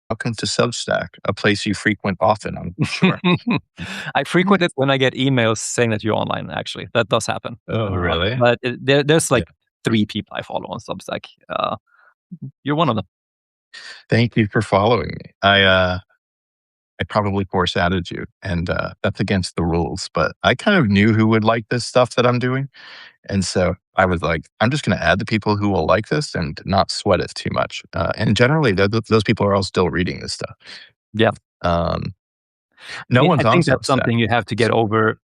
Welcome to Substack, a place you frequent often, I'm sure. I frequent it when I get emails saying that you're online. Actually, that does happen. Oh, really? But there's Yeah. like 3 people I follow on Substack. You're one of them. Thank you for following me. I probably force added you, and that's against the rules, but I kind of knew who would like this stuff that I'm doing. And so I was like, I'm just going to add the people who will like this and not sweat it too much. And generally, those people are all still reading this stuff. Yeah, Um, I no mean, one's I on think that's Substack. something you have to get So, over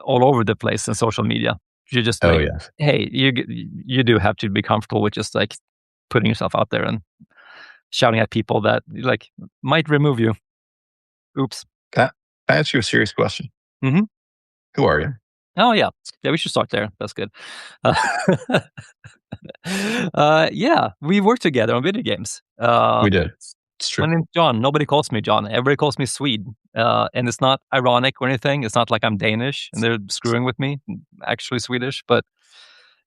all over the place in social media. You just oh, like, yes. hey, you do have to be comfortable with just like putting yourself out there and shouting at people that like might remove you. Oops. Can I ask you a serious question? Hmm. Who are you? Oh yeah, yeah. We should start there. That's good. Uh, yeah, we work together on video games. We did. It's true. My name's John. Nobody calls me John. Everybody calls me Swede. And it's not ironic or anything. It's not like I'm Danish and they're screwing with me. I'm actually Swedish. But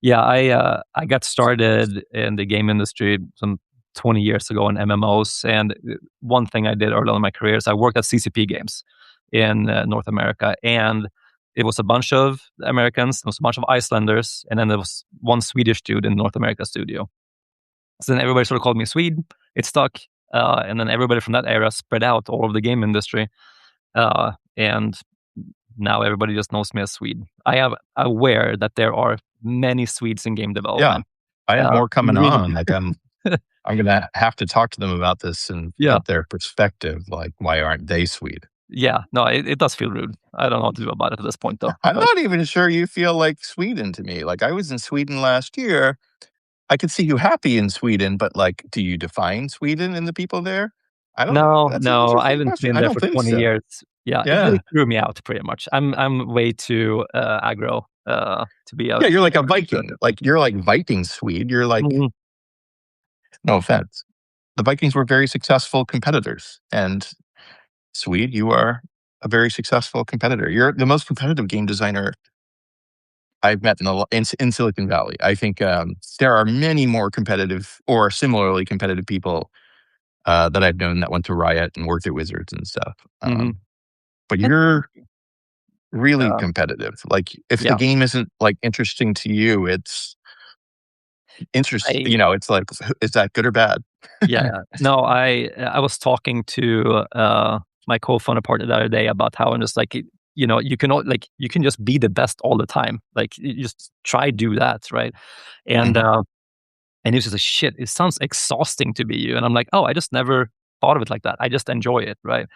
yeah, I got started in the game industry some 20 years ago in MMOs. And one thing I did early on in my career is I worked at CCP Games in North America. And it was a bunch of Americans, there was a bunch of Icelanders, and then there was one Swedish dude in North America studio. So then everybody sort of called me Swede. It stuck. And then everybody from that era spread out all over the game industry. And now everybody just knows me as Swede. I am aware that there are many Swedes in game Yeah. development. I have more coming Really, on. Like I'm gonna have to talk to them about this and yeah, get their perspective. Like, why aren't they Swede? yeah. No, it does feel rude. I don't know what to do about it at this point, though. I'm But not even sure you feel like Sweden to me. Like I was in Sweden last year. I could see you happy in Sweden, but like, do you define Sweden and the people there? I don't. no, That's an no, I interesting haven't question. been I there don't for think 20 so. years. Yeah, they Yeah, threw me out pretty much. I'm way too aggro to be a. yeah. You're like a Viking. Like you're like Viking Swede. You're like, Mhm. no offense. The Vikings were very successful competitors, and Swede, you are a very successful competitor. You're the most competitive game designer I've met in Silicon Valley. I think there are many more competitive or similarly competitive people that I've known that went to Riot and worked at Wizards and stuff. Mhm. But And you're really uh, competitive. Like if the yeah, game isn't like interesting to you, it's interesting. I It's like, is that good or bad? yeah, yeah. No, I was talking to my co-founder partner the other day about how I'm just like you can like you can just be the best all the time. Like you just try do that, right? And Mhm. and he was just like, shit, it sounds exhausting to be you. And I'm like, oh, I just never thought of it like that. I just enjoy it, right?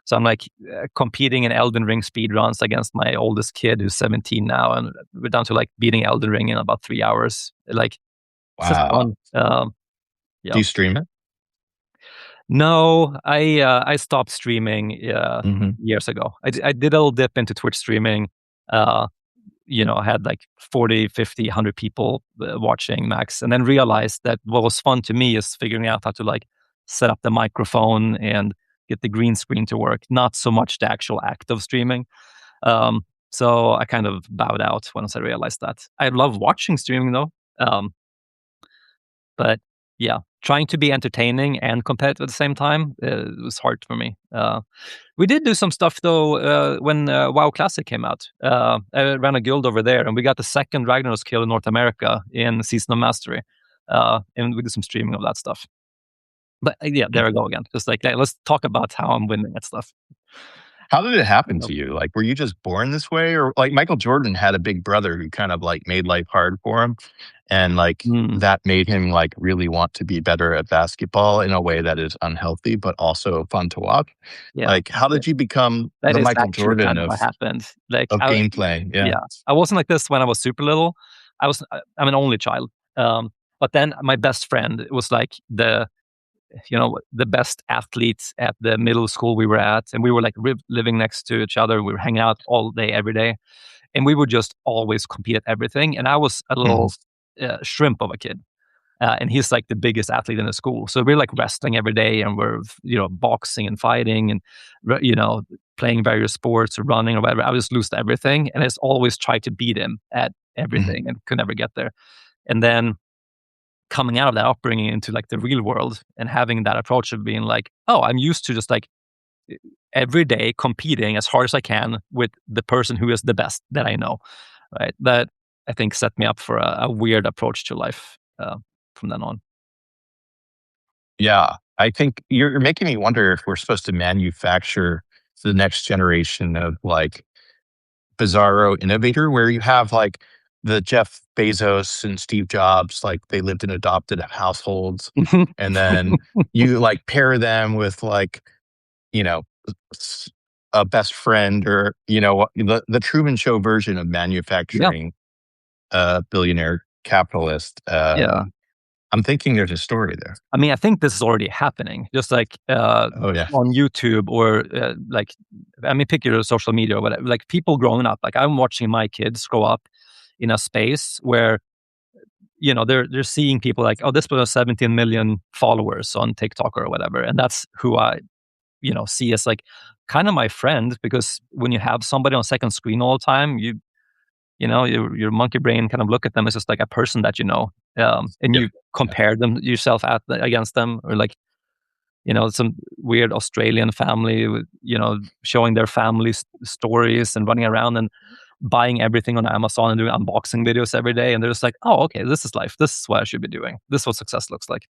So I'm like competing in Elden Ring speed runs against my oldest kid who's 17 now, and we're down to like beating Elden Ring in about 3 hours. Like it's just Wow. fun. Do Yeah. you stream it? No, I stopped streaming Hmm. years ago. I did a little dip into Twitch streaming. Uh, I had like 40, 50, 100 people watching max, and then realized that what was fun to me is figuring out how to like set up the microphone and get the green screen to work, not so much the actual act of streaming. Um, so I kind of bowed out once I realized that. I love watching streaming though. But yeah, trying to be entertaining and competitive at the same time was hard for me. We did do some stuff though when WoW Classic came out. I ran a guild over there, and we got the second Ragnaros kill in North America in Season of Mastery, and we did some streaming of that stuff. But yeah, there I go again. Just like let's talk about how I'm winning at stuff. How did it happen You to you? Like, were you just born this way? Or like Michael Jordan had a big brother who kind of like made life hard for him. And like Mm, that made him like really want to be better at basketball in a way that is unhealthy, but also fun to watch. yeah, Like, how yeah, did you become that the is Michael actually Jordan kind of what happened. Like, gameplay? Yeah. yeah, I wasn't like this when I was super little. I'm an only child. But then my best friend was like the best athletes at the middle school we were at, and we were like living next to each other. We were hanging out all day, every day, and we would just always compete at everything. And I was a Mhm. little shrimp of a kid, and he's like the biggest athlete in the school. So we're like wrestling every day, and we're boxing and fighting, and playing various sports or running or whatever. I just lose to everything, and I just always try to beat him at Mhm. everything, and could never get there. And then coming out of that upbringing into like the real world and having that approach of being like, oh, I'm used to just like every day competing as hard as I can with the person who is the best that I know, right? That I think set me up for a weird approach to life from then on. Yeah. I think you're making me wonder if we're supposed to manufacture the next generation of like bizarro innovator where you have like the Jeff Bezos and Steve Jobs, like they lived in adopted households. And then you like pair them with like, you know, a best friend or, the Truman Show version of Yeah, manufacturing a billionaire capitalist. yeah. I'm thinking there's a story there. I mean, I think this is already happening. Just like Oh, yeah. on YouTube or like, I mean, pick your social media or whatever. Like people growing up, like I'm watching my kids grow up in a space where they're seeing people like, oh, this person has 17 million followers on TikTok or whatever, and that's who I see as like kind of my friend, because when you have somebody on second screen all the time, your monkey brain kind of look at them as just like a person that and Yep. you compare them yourself against them, or like some weird Australian family with showing their family stories and running around and buying everything on Amazon and doing unboxing videos every day, and they're just like, oh, okay, this is life. This is what I should be doing. This is what success looks like.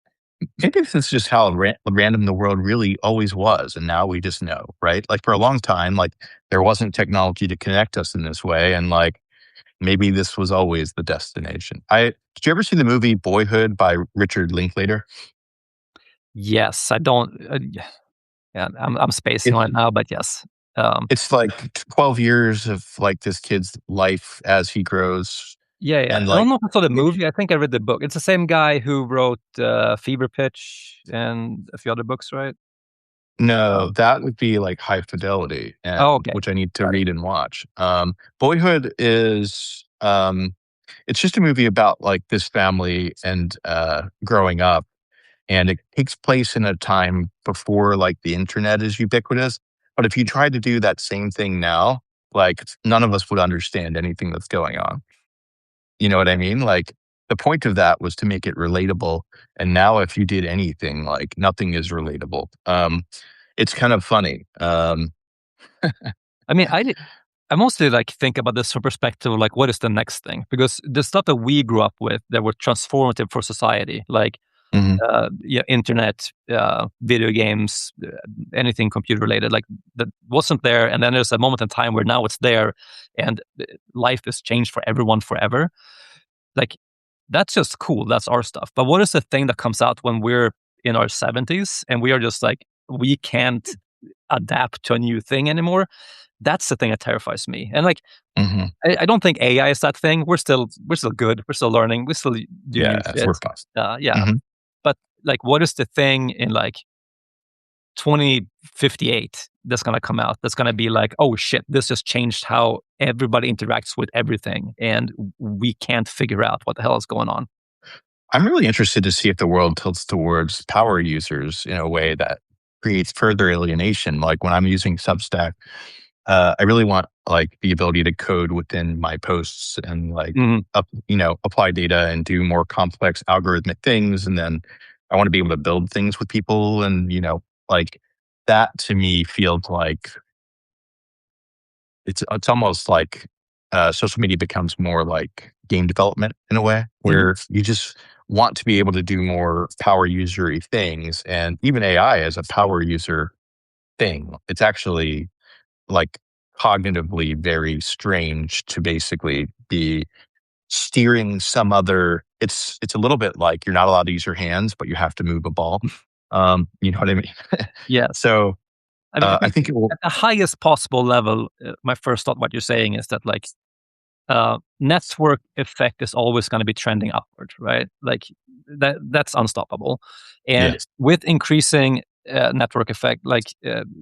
Maybe this is just how random the world really always was, and now we just know, right? Like for a long time, like there wasn't technology to connect us in this way, and like maybe this was always the destination. Did you ever see the movie Boyhood by Richard Linklater? Yes, I don't. Yeah, I'm spacing It, on it now, but yes. Um, it's like 12 years of like this kid's life as he grows, yeah, yeah. and I don't like know if I saw the movie. I think I read the book. It's the same guy who wrote Fever Pitch and a few other books, right? no, that would be like High Fidelity, Oh, and okay. which I need to Got it. read and watch. Boyhood is it's just a movie about like this family and growing up, and it takes place in a time before like the internet is ubiquitous. But if you try to do that same thing now, like none of us would understand anything that's going on. You know what I mean? Like the point of that was to make it relatable. And now if you did anything, like nothing is relatable. It's kind of funny. I mean, I mostly like think about this from perspective of like what is the next thing, because the stuff that we grew up with that were transformative for society, like Mhm. yeah, internet, video games, anything computer related, like that wasn't there. And then there's a moment in time where now it's there, and life is changed for everyone forever. Like that's just cool. That's our stuff. But what is the thing that comes out when we're in our 70s and we are just like, we can't adapt to a new thing anymore? That's the thing that terrifies me. And like, Mhm. I don't think AI is that thing. We're still good. We're still learning. We still do new Yeah, shit. we're fast. Yeah. Mhm. But like, what is the thing in like 2058 that's gonna come out that's gonna be like, oh shit, this just changed how everybody interacts with everything, and we can't figure out what the hell is going on. I'm really interested to see if the world tilts towards power users in a way that creates further alienation. Like when I'm using Substack, I really want like the ability to code within my posts and like Mhm. apply data and do more complex algorithmic things. And then I want to be able to build things with people, and like that to me feels like it's almost like social media becomes more like game development in a way, Mhm. where you just want to be able to do more power usery things, and even AI as a power user thing. It's actually like cognitively very strange to basically be steering some other. It's a little bit like you're not allowed to use your hands, but you have to move a ball. You know what I mean? Yes. So I mean, I I think think it will. at the highest possible level, my first thought what you're saying is that like network effect is always going to be trending upward, right? Like that's unstoppable. And Yes. with increasing network effect, like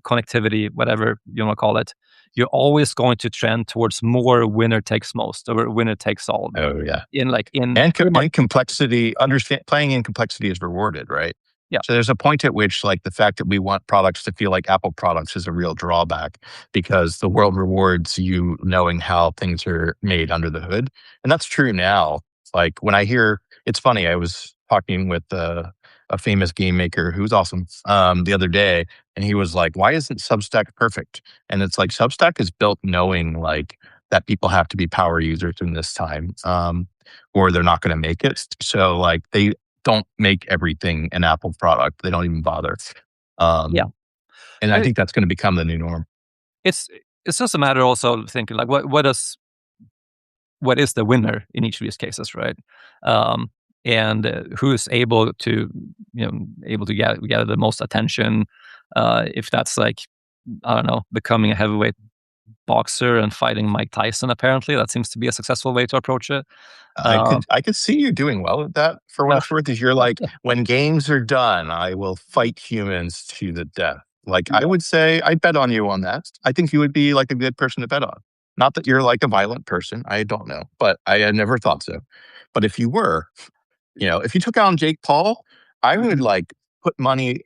connectivity, whatever you want to call it, you're always going to trend towards more winner takes most or winner takes all. Oh yeah. In And pretty much, and complexity, understand playing in complexity is rewarded, right? yeah. So there's a point at which, like, the fact that we want products to feel like Apple products is a real drawback because the world rewards you knowing how things are made under the hood, and that's true now. Like, when I hear it's funny, I was talking with a famous game maker who's awesome the other day, and he was like, "Why isn't Substack perfect?" And it's like Substack is built knowing like that people have to be power users in this time, or they're not going to make it. So like they don't make everything an Apple product. They don't even bother. Yeah. Um, and I And think that's going to become the new norm. it's it's just a matter also of thinking like what is the winner in each of these cases, right? Um, and who is able to able to gather the most attention? If that's like I don't know, becoming a heavyweight boxer and fighting Mike Tyson, apparently that seems to be a successful way to approach it. Um, I could see you doing well at that for what uh, it's worth. Is you're like, when games are done, I will fight humans to the death. Like I yeah, would say, I bet on you on that. I think you would be like a good person to bet on. Not that you're like a violent person. I don't know, but I had never thought so. But if you were, if you took on Jake Paul, I would like put money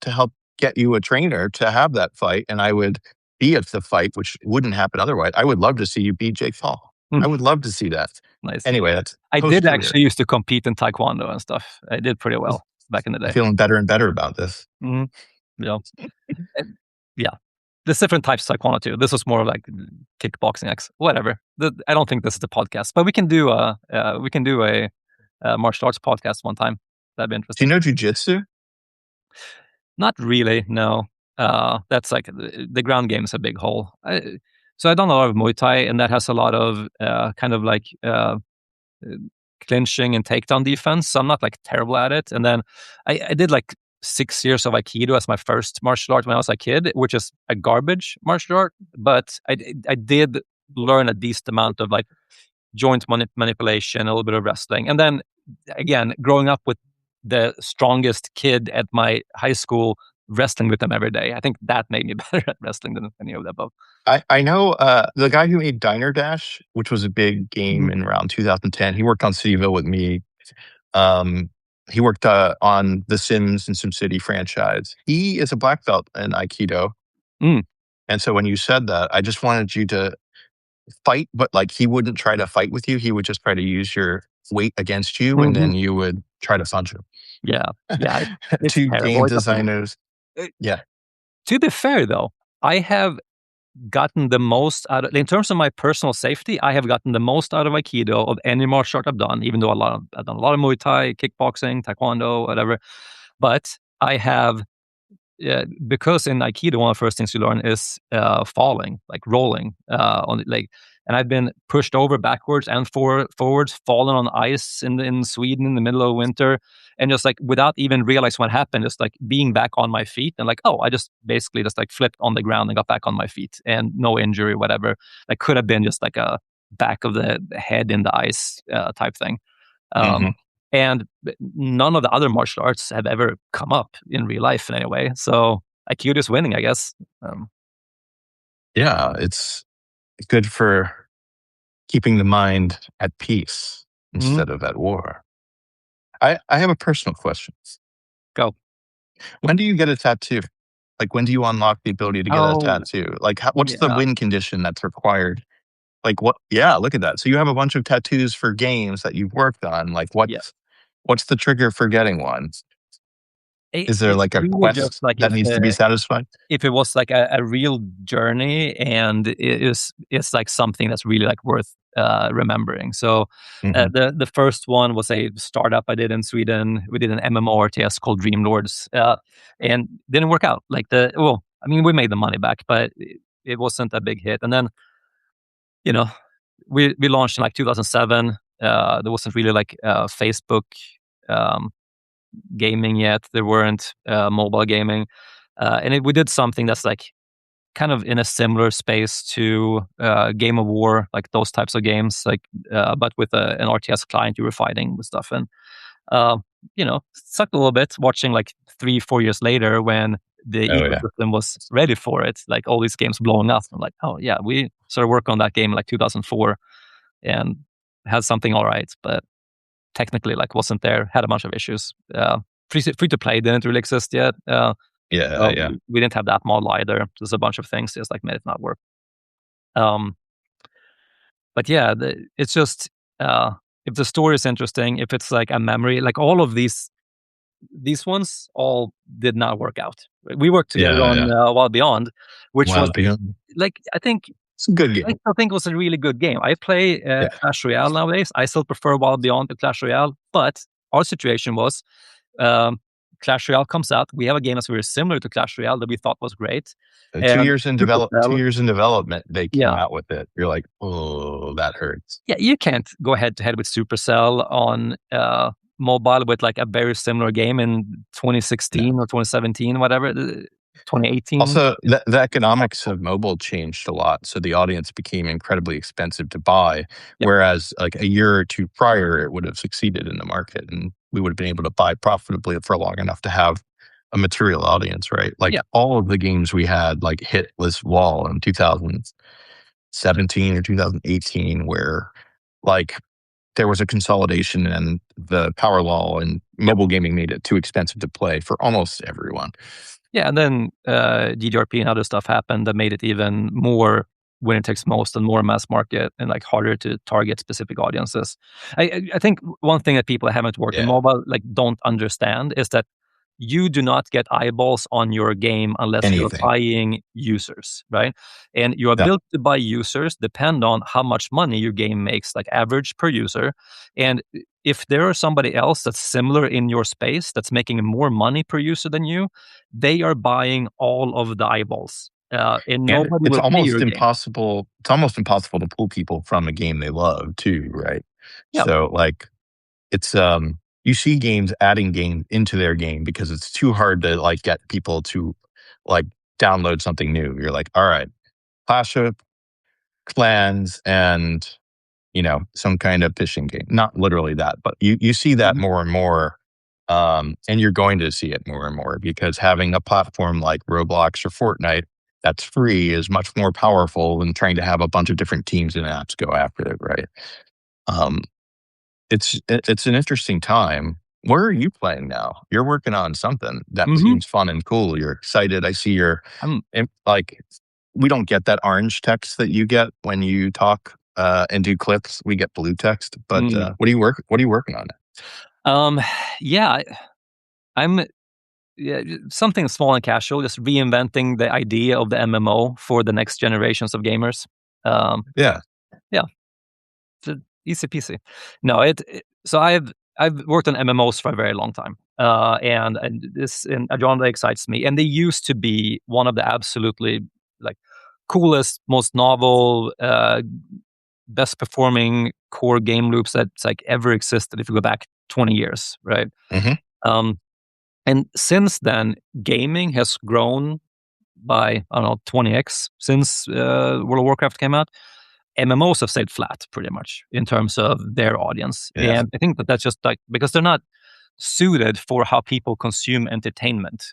to help get you a trainer to have that fight, and I would be at the fight, which wouldn't happen otherwise. I would love to see you beat Jake Paul. I would love to see that. nice. Anyway, that's I post did career. actually used to compete in taekwondo and stuff. I did pretty well back in the I'm day. feeling better and better about this. hmm Yeah, and- yeah. There's different types of taekwondo too. This was more like kickboxing, whatever. I don't think this is the podcast, but we can do a martial arts podcast one time. That'd be Do you interesting. know jujitsu? Not really, no. That's like the ground game is a big hole. So I've done a lot of Muay Thai, and that has a lot of kind of like uh, clinching and takedown defense. So I'm not like terrible at it. And then I did like 6 years of Aikido as my first martial art when I was a kid, which is a garbage martial art. But I did learn a decent amount of like joint manipulation, a little bit of wrestling. And then again, growing up with the strongest kid at my high school, wrestling with them every day, I think that made me better at wrestling than any of the above. I know the guy who made Diner Dash, which was a big game Mhm. in around 2010. He worked on Cityville with me. Um, he worked on the Sims and SimCity franchise. He is a black belt in Aikido. Mm. And so when you said that, I just wanted you to fight, but like he wouldn't try to fight with you. He would just try to use your weight against you, and Mhm. then you would try to punch him. Yeah, yeah, it's Two terrible. game It doesn't work. designers. Uh, Yeah. to be fair, though, I have gotten the most out of, in terms of my personal safety, I have gotten the most out of Aikido of any martial art I've done, even though I've done a lot of Muay Thai, kickboxing, Taekwondo, whatever. But I have, because in Aikido, one of the first things you learn is falling, like rolling on the leg. And I've been pushed over backwards and forwards, fallen on ice in Sweden in the middle of winter, and just like without even realizing what happened, just like being back on my feet and like, oh, I just basically just like flipped on the ground and got back on my feet and no injury, whatever. That could have been just like a back of the head in the ice type thing. Um, Hmm. and none of the other martial arts have ever come up in real life in any way. So Aikido is winning, I guess. Yeah, it's good for keeping the mind at peace Mhm. instead of at war. I have a personal question. Go. When do you get a tattoo? Like, when do you unlock the ability to get a Oh, tattoo? Like, what's the yeah. win condition that's required? Like, what? Yeah, look at that. So you have a bunch of tattoos for games that you've worked on. Like, Yeah. what's the trigger for getting one? Is there It's like a really just quest like that needs to be satisfied? if it was like a real journey and it's like something that's really like worth remembering. So Hmm. the first one was a startup I did in Sweden. We did an MMORTS called Dream Lords, and didn't work out. Like I mean, we made the money back, but it wasn't a big hit. And then you know, we launched in like 2007. There wasn't really like Facebook um, gaming yet. There weren't mobile gaming, and we did something that's like kind of in a similar space to Game of War, like those types of games, like but with an RTS client, you were fighting with stuff, and uh, sucked a little bit watching like 3-4 years later when the Oh yeah. ecosystem was ready for it, like all these games blowing up. I'm like, oh yeah, we started working on that game in like 2004 and had something all right, but technically like wasn't there, had a bunch of issues. Free to play didn't really exist yet. Yeah, yeah. We didn't have that model either. There's a bunch of things just like made it not work. Um, but yeah, it's just uh, if the story is interesting, if it's like a memory, like all of these ones all did not work out. We worked together Yeah, on yeah. Wild Beyond, which was Wild Beyond. like It's a good I game. still think it was a really good game. I play Yeah. Clash Royale nowadays. I still prefer Wild Beyond to Clash Royale, but our situation was um, Clash Royale comes out. We have a game that's very similar to Clash Royale that we thought was great, Two and years in two Supercell, years in development, they came yeah, out with it. You're like, oh, that hurts. yeah, you can't go head to head with Supercell on mobile with like a very similar game in No. 2016 or 2017, whatever, 2018. Also, the economics of mobile changed a lot, so the audience became incredibly expensive to buy. Yeah, Whereas, like a year or two prior, it would have succeeded in the market, and we would have been able to buy profitably for long enough to have a material audience, right? Like yeah, all of the games we had, like hit this wall in 2017 or 2018, where like there was a consolidation and the power law and yeah. mobile gaming made it too expensive to play for almost everyone. Yeah, and then GDRP and other stuff happened that made it even more when it takes most and more mass market and like harder to target specific audiences. I think one thing that people that haven't worked in Yeah. mobile like don't understand is that you do not get eyeballs on your game unless you're Anything. buying users, right? And your Yeah. ability to buy users depend on how much money your game makes, like average per user. And if there is somebody else that's similar in your space that's making more money per user than you, they are buying all of the eyeballs, and And nobody will play your game. it's almost impossible to pull people from a game they love too, right? Yeah. So like it's you see games adding game into their game because it's too hard to like get people to like download something new. You're like, all right, Clash of Clans and some kind of fishing game. Not literally that, but you see that Mhm. more and more. And you're going to see it more and more because having a platform like Roblox or Fortnite that's free is much more powerful than trying to have a bunch of different teams and apps go after it, right? Um, it's an interesting time. Where are you playing now? You're working on something that Mhm. seems fun and cool. You're excited. I see your I'm like we don't get that orange text that you get when you talk and do clips. We get blue text. But mm. what are you working on? Um, yeah, I'm yeah, something small and casual, just reinventing the idea of the MMO for the next generations of gamers. Um, Yeah. yeah, easy peasy. No, so I've worked on MMOs for a very long time, and this in a genre that excites me. And they used to be one of the absolutely like coolest, most novel, best performing core game loops that's like ever existed. If you go back 20 years, right? Hmm. Um, and since then, gaming has grown by, I don't know, 20x since World of Warcraft came out. MMOs have stayed flat pretty much in terms of their audience. Yeah. And I think that that's just like because they're not suited for how people consume entertainment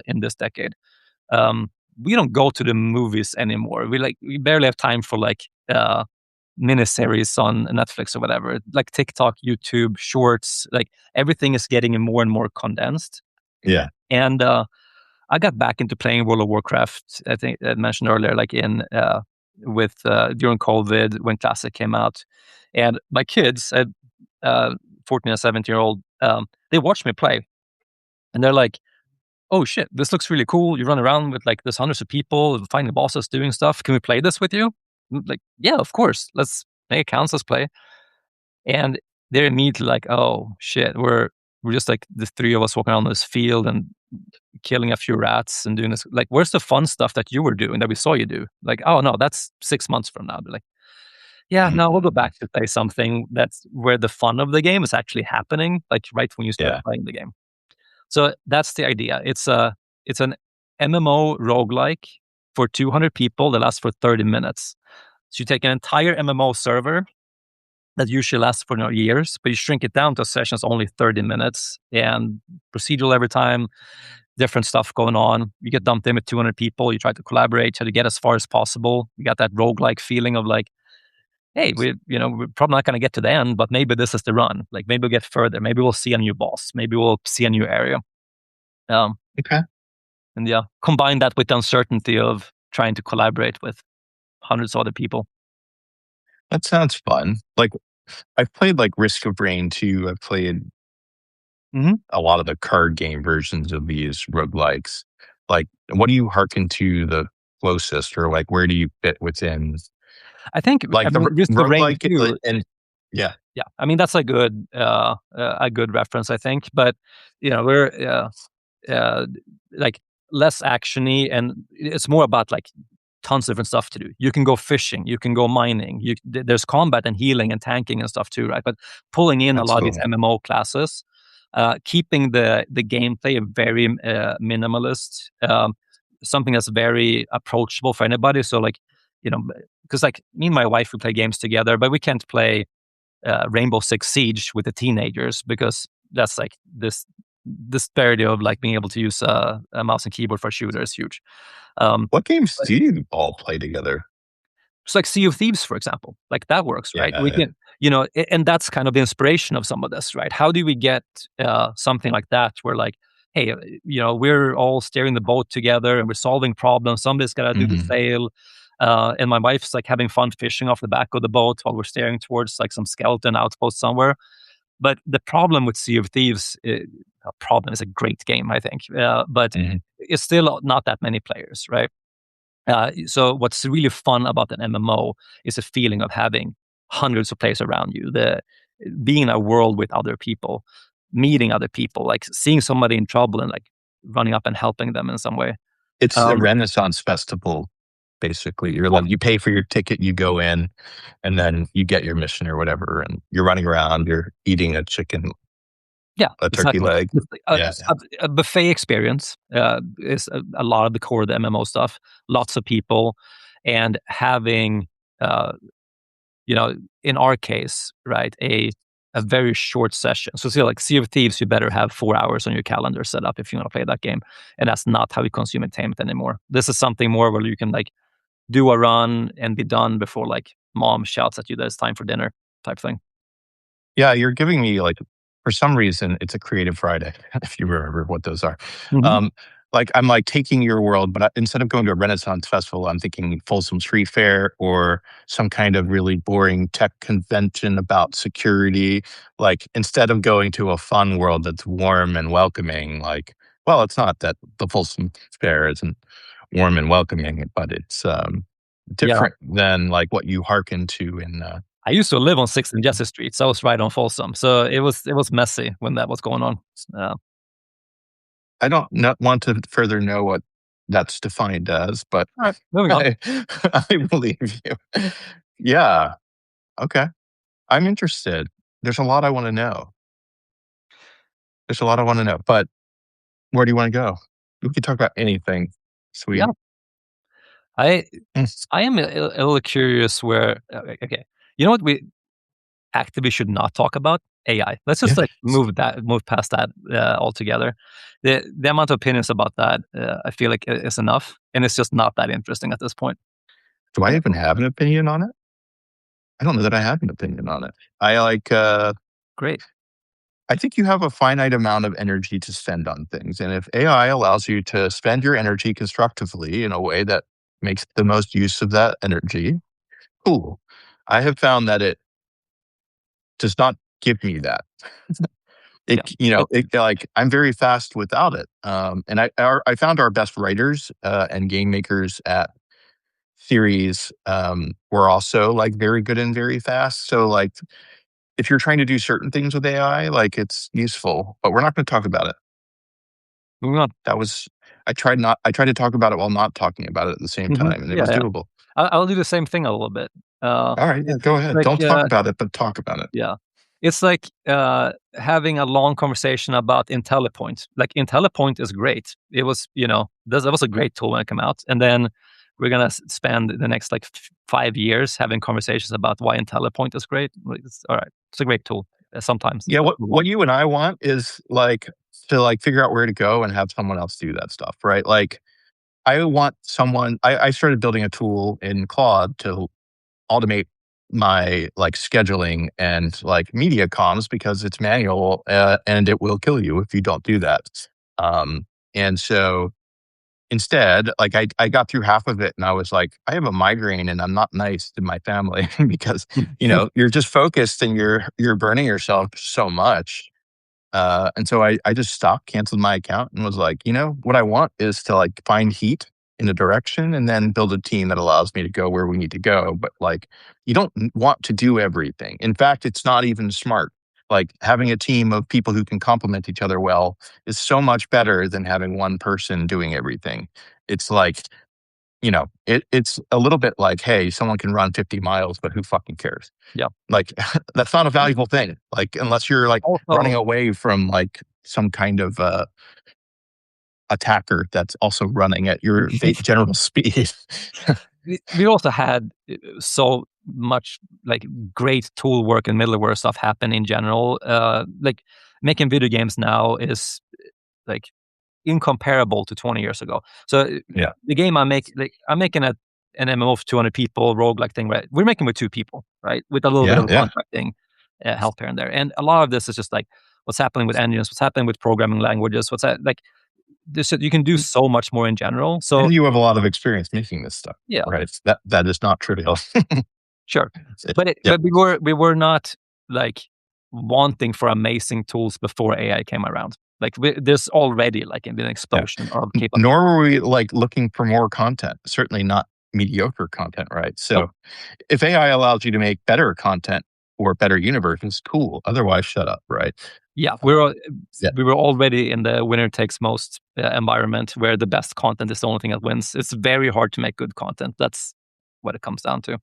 in this decade. Um, we don't go to the movies anymore. We barely have time for like miniseries on Netflix or whatever. Like TikTok, YouTube, Shorts, like everything is getting more and more condensed. Yeah. And I got back into playing World of Warcraft. I think I mentioned earlier, like in with during COVID when Classic came out, and my kids, 14 and 17-year-old, they watch me play, and they're like, "Oh shit, this looks really cool! You run around with like there's hundreds of people finding bosses, doing stuff. Can we play this with you?" I'm like, yeah, of course. Let's make accounts. Let's play. And they're immediately like, "Oh shit, we're just like the three of us walking around this field and killing a few rats and doing this. Like, where's the fun stuff that you were doing that we saw you do?" Like, "Oh no, that's 6 months from now." They're like, "Yeah, no, we'll go Mhm. back to play something that's where the fun of the game is actually happening, like right when you start Yeah. playing the game." So that's the idea. It's an MMO roguelike for 200 people that lasts for 30 minutes. So you take an entire MMO server that usually lasts for years, but you shrink it down to sessions only 30 minutes and procedural every time, different stuff going on. You get dumped in with 200 people. You try to collaborate, try to get as far as possible. You got that roguelike feeling of like, hey, we're probably not going to get to the end, but maybe this is the run. Like maybe we'll get further. Maybe we'll see a new boss. Maybe we'll see a new area. Um, Okay. and yeah, combine that with the uncertainty of trying to collaborate with hundreds of other people. That sounds fun. Like, I've played like Risk of Rain 2. I've played Mhm. a lot of the card game versions of these roguelikes. Like, what do you hearken to the closest, or like where do you fit within I think, I like the mean, Risk of Rain roguelike 2, and yeah. yeah, I mean, that's a good reference, I think, but, we're, uh, like, less actiony, and it's more about, like, tons of different stuff to do. You can go fishing, you can go mining, there's combat and healing and tanking and stuff too, right? But pulling in a That's lot of these cool. MMO classes, keeping the gameplay very minimalist, something that's very approachable for anybody. So like, you know, because like me and my wife, we play games together, but we can't play Rainbow Six Siege with the teenagers because that's like this disparity of like being able to use a mouse and keyboard for a shooter is huge. Um, What games do you all play together? It's like Sea of Thieves, for example, like that works, right? We Yeah. can, and that's kind of the inspiration of some of this, right? How do we get something like that where like, hey, we're all steering the boat together and we're solving problems. Somebody's got to do the Mhm. sail. And my wife's like having fun fishing off the back of the boat while we're steering towards like some skeleton outpost somewhere. But the problem with Sea of Thieves, a problem is a great game, I think, but Mhm. it's still not that many players, right? So what's really fun about an MMO is a feeling of having hundreds of players around you, the being in a world with other people, meeting other people, like seeing somebody in trouble and like running up and helping them in some way. It's a Um, Renaissance festival, basically. You're yeah, like you pay for your ticket, you go in, and then you get your mission or whatever, and you're running around, you're eating yeah, a turkey exactly. leg. It's like Yeah. a buffet experience is a lot of the core of the MMO stuff. Lots of people and having uh, you know, in our case, right, a very short session. So say like Sea of Thieves, you better have 4 hours on your calendar set up if you want to play that game. And that's not how we consume entertainment anymore. This is something more where you can like do a run and be done before like mom shouts at you that it's time for dinner type thing. Yeah, you're giving me like for some reason it's a creative Friday, if you remember what those are. Mhm. Um, like I'm like taking your world, but instead of going to a Renaissance festival, I'm thinking Folsom Street Fair or some kind of really boring tech convention about security. Like instead of going to a fun world that's warm and welcoming, like, well, it's not that the Folsom Fair isn't warm and welcoming, but it's Yeah. different than like what you hearken to in I used to live on 6th and Jesse Street, so I was right on Folsom. So it was messy when that was going on. Uh, I don't not want to further know what that's defined as, but all right, moving on. I I believe you. Yeah, okay. I'm interested. There's a lot I wanna know. There's a lot I wanna know, but where do you wanna go? We can talk about anything, Yeah. sweet. I Mm, I am a little curious where okay. You know what we actively should not talk about? AI. Let's just yeah. like move past that altogether. The amount of opinions about that, I feel like is enough, and it's just not that interesting at this point. Do I Uh, even have an opinion on it? I don't know that I have an opinion on it. I like, Great. I think you have a finite amount of energy to spend on things, and if AI allows you to spend your energy constructively in a way that makes the most use of that energy, cool. I have found that it does not give me that. Yeah. It, Like I'm very fast without it. And I found our best writers and game makers at series were also like very good and very fast. So like if you're trying to do certain things with AI, like it's useful, but we're not going to talk about it. moving on. That was I tried to talk about it while not talking about it at the same time, and it Yeah, was yeah. doable. I'll do the same thing a little bit. All right, yeah, go It's ahead. like Don't talk about it, but talk about it. yeah. It's like having a long conversation about IntelliPoint. Like IntelliPoint is great. It was, that was a great tool when it came out. And then we're gonna spend the next like 5 years having conversations about why IntelliPoint is great. Like, all right, it's a great tool. Sometimes Yeah, move on. what you and I want is like to like figure out where to go and have someone else do that stuff, right? Like I want someone I started building a tool in Claude to automate my like scheduling and like media comms because it's manual and it will kill you if you don't do that. Um, and so instead, like I got through half of it and I was like, I have a migraine and I'm not nice to my family because, you're just focused and you're burning yourself so much. And so I just stopped, canceled my account, and was like, what I want is to like find heat in a direction and then build a team that allows me to go where we need to go. But like, you don't want to do everything. In fact, it's not even smart. Like having a team of people who can complement each other well is so much better than having one person doing everything. It's like, it's a little bit like, hey, someone can run 50 miles, but who fucking cares? Yeah. Like that's not a valuable thing. Like unless you're like running Also, away from like some kind of attacker that's also running at your general speed. we also had so much like great tool work and middleware stuff happen in general. Like making video games now is like incomparable to 20 years ago. So Yeah. the game I'm making an MMO for 200 people, roguelike thing, right? We're making with 2 people, right? With a little bit Yeah. of Yeah. contracting help here and there. And a lot of this is just like what's happening with engines, what's happening with programming languages, like this, you can do so much more in general. So And you have a lot of experience making this stuff, yeah, right? That is not trivial. sure. Yeah. But we were not like wanting for amazing tools before AI came around. Like there's already like an Yeah. explosion of capability. Nor were we like looking for more content, certainly not mediocre content, right? Nope. So if AI allows you to make better content or better universes, cool. Otherwise, shut up, right? Yeah, Um, yeah. we were already in the winner takes most environment where the best content is the only thing that wins. It's very hard to make good content. That's what it comes down to.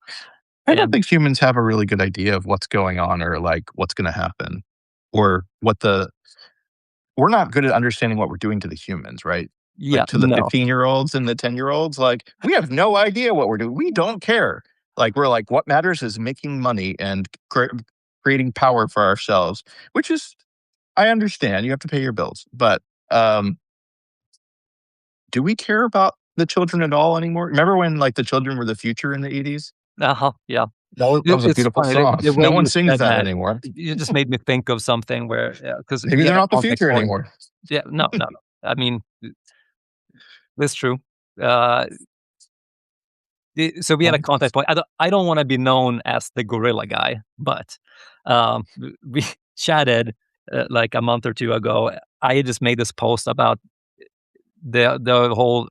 I don't And think humans have a really good idea of what's going on or like what's going to happen or we're not good at understanding what we're doing to the humans, right? yeah, Like to the no, 15-year-olds and the 10-year-olds, like we have no idea what we're doing. We don't care. Like we're like, what matters is making money and creating power for ourselves, which is, I understand you have to pay your bills, but um, do we care about the children at all anymore? Remember when like the children were the future in the 80s? yeah. That was a It's beautiful funny song. the way No one you sings said that that. anymore. You just made me think of something where because Maybe we they're had a not the context future point. anymore. Yeah, no, no, no. I mean, it's true. Uh, so we had a Well, contact point. I don't want to be known as the gorilla guy, but we chatted like a month or two ago. I just made this post about the whole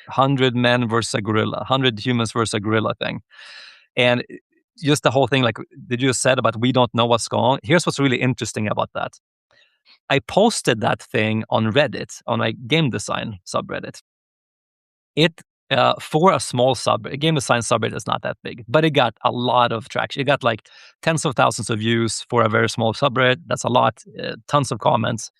100 men versus a gorilla, 100 humans versus a gorilla thing, and just the whole thing. Like did you just said about we don't know what's going on. Here's what's really interesting about that. I posted that thing on Reddit on my game design subreddit. It for a small subreddit, game design subreddit is not that big, but it got a lot of traction. It got like tens of thousands of views for a very small subreddit. That's a lot. Tons of comments.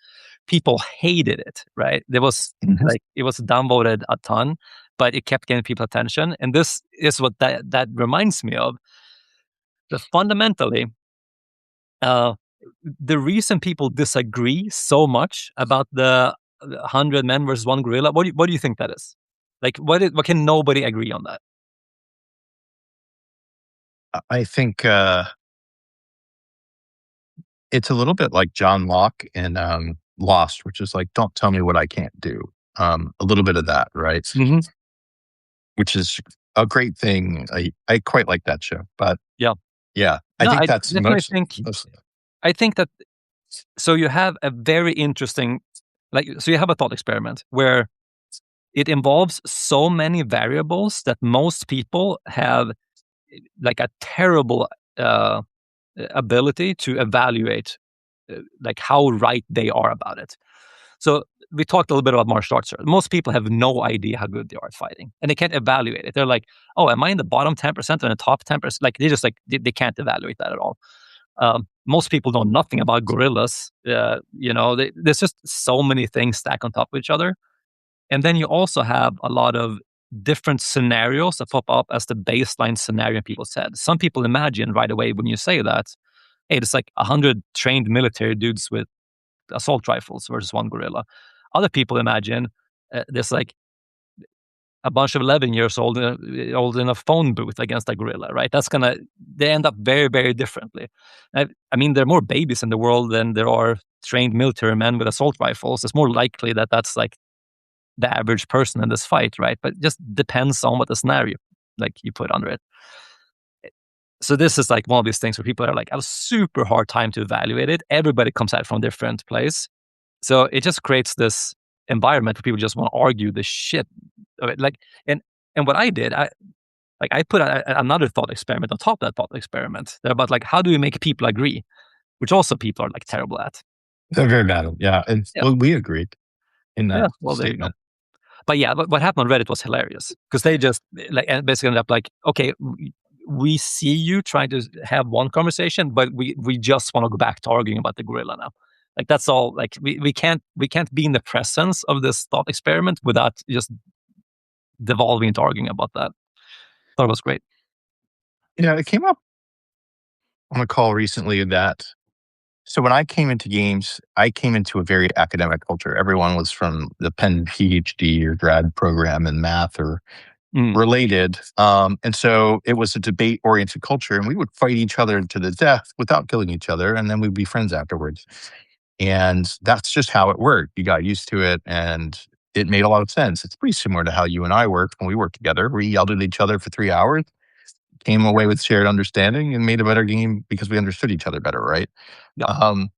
People hated it. Right? There was mhm. like it was downvoted a ton, but it kept getting people attention. And this is what that reminds me of. That fundamentally, uh, the reason people disagree so much about the 100 men versus one gorilla. What do you think that is? Like, what can nobody agree on that? I think it's a little bit like John Locke in Lost, which is like, don't tell me what I can't do. A little bit of that, right? Hmm. Which is a great thing. I quite like that show, but Yeah. yeah, I No, think I that's definitely think. most I think that. So you have a very interesting, like, so you have a thought experiment where it involves so many variables that most people have like a terrible uh, ability to evaluate, like how right they are about it. So we talked a little bit about martial arts. Most people have no idea how good they are at fighting, and they can't evaluate it. They're like, "Oh, am I in the bottom 10% or in the top 10%?" Like they just like they can't evaluate that at all. Most people know nothing about gorillas. There's just so many things stacked on top of each other, and then you also have a lot of different scenarios that pop up as the baseline scenario in people's head. Some people imagine right away when you say that, hey, it's like 100 trained military dudes with assault rifles versus one gorilla. Other people imagine there's like a bunch of 11 years old in a phone booth against a gorilla, right? They end up very, very differently. I mean, there are more babies in the world than there are trained military men with assault rifles. It's more likely that that's like the average person in this fight, right? But it just depends on what the scenario like you put under it. So this is like one of these things where people are like, have a super hard time to evaluate it. Everybody comes at it from a different place. So it just creates this environment where people just want to argue the shit of it. Like, and what I did, I put another thought experiment on top of that thought experiment. They're about like, how do we make people agree? Which also people are like terrible at. They're very bad. Yeah. And Yeah. well, we agreed in Yeah. that Well, there you go. statement. But yeah, what happened on Reddit was hilarious because they just like and basically ended up like, okay, we see you trying to have one conversation, but we just want to go back to arguing about the gorilla now. Like that's all. Like we can't be in the presence of this thought experiment without just devolving into arguing about that. Thought it was great. Yeah, it came up on a call recently that so when I came into games, I came into a very academic culture. Everyone was from the Penn PhD or grad program in math or Mm, related. And so it was a debate oriented culture, and we would fight each other to the death without killing each other. And then we'd be friends afterwards. And that's just how it worked. You got used to it, and it made a lot of sense. It's pretty similar to how you and I worked when we worked together. We yelled at each other for 3 hours, came away with shared understanding, and made a better game because we understood each other better, right? yeah. Um,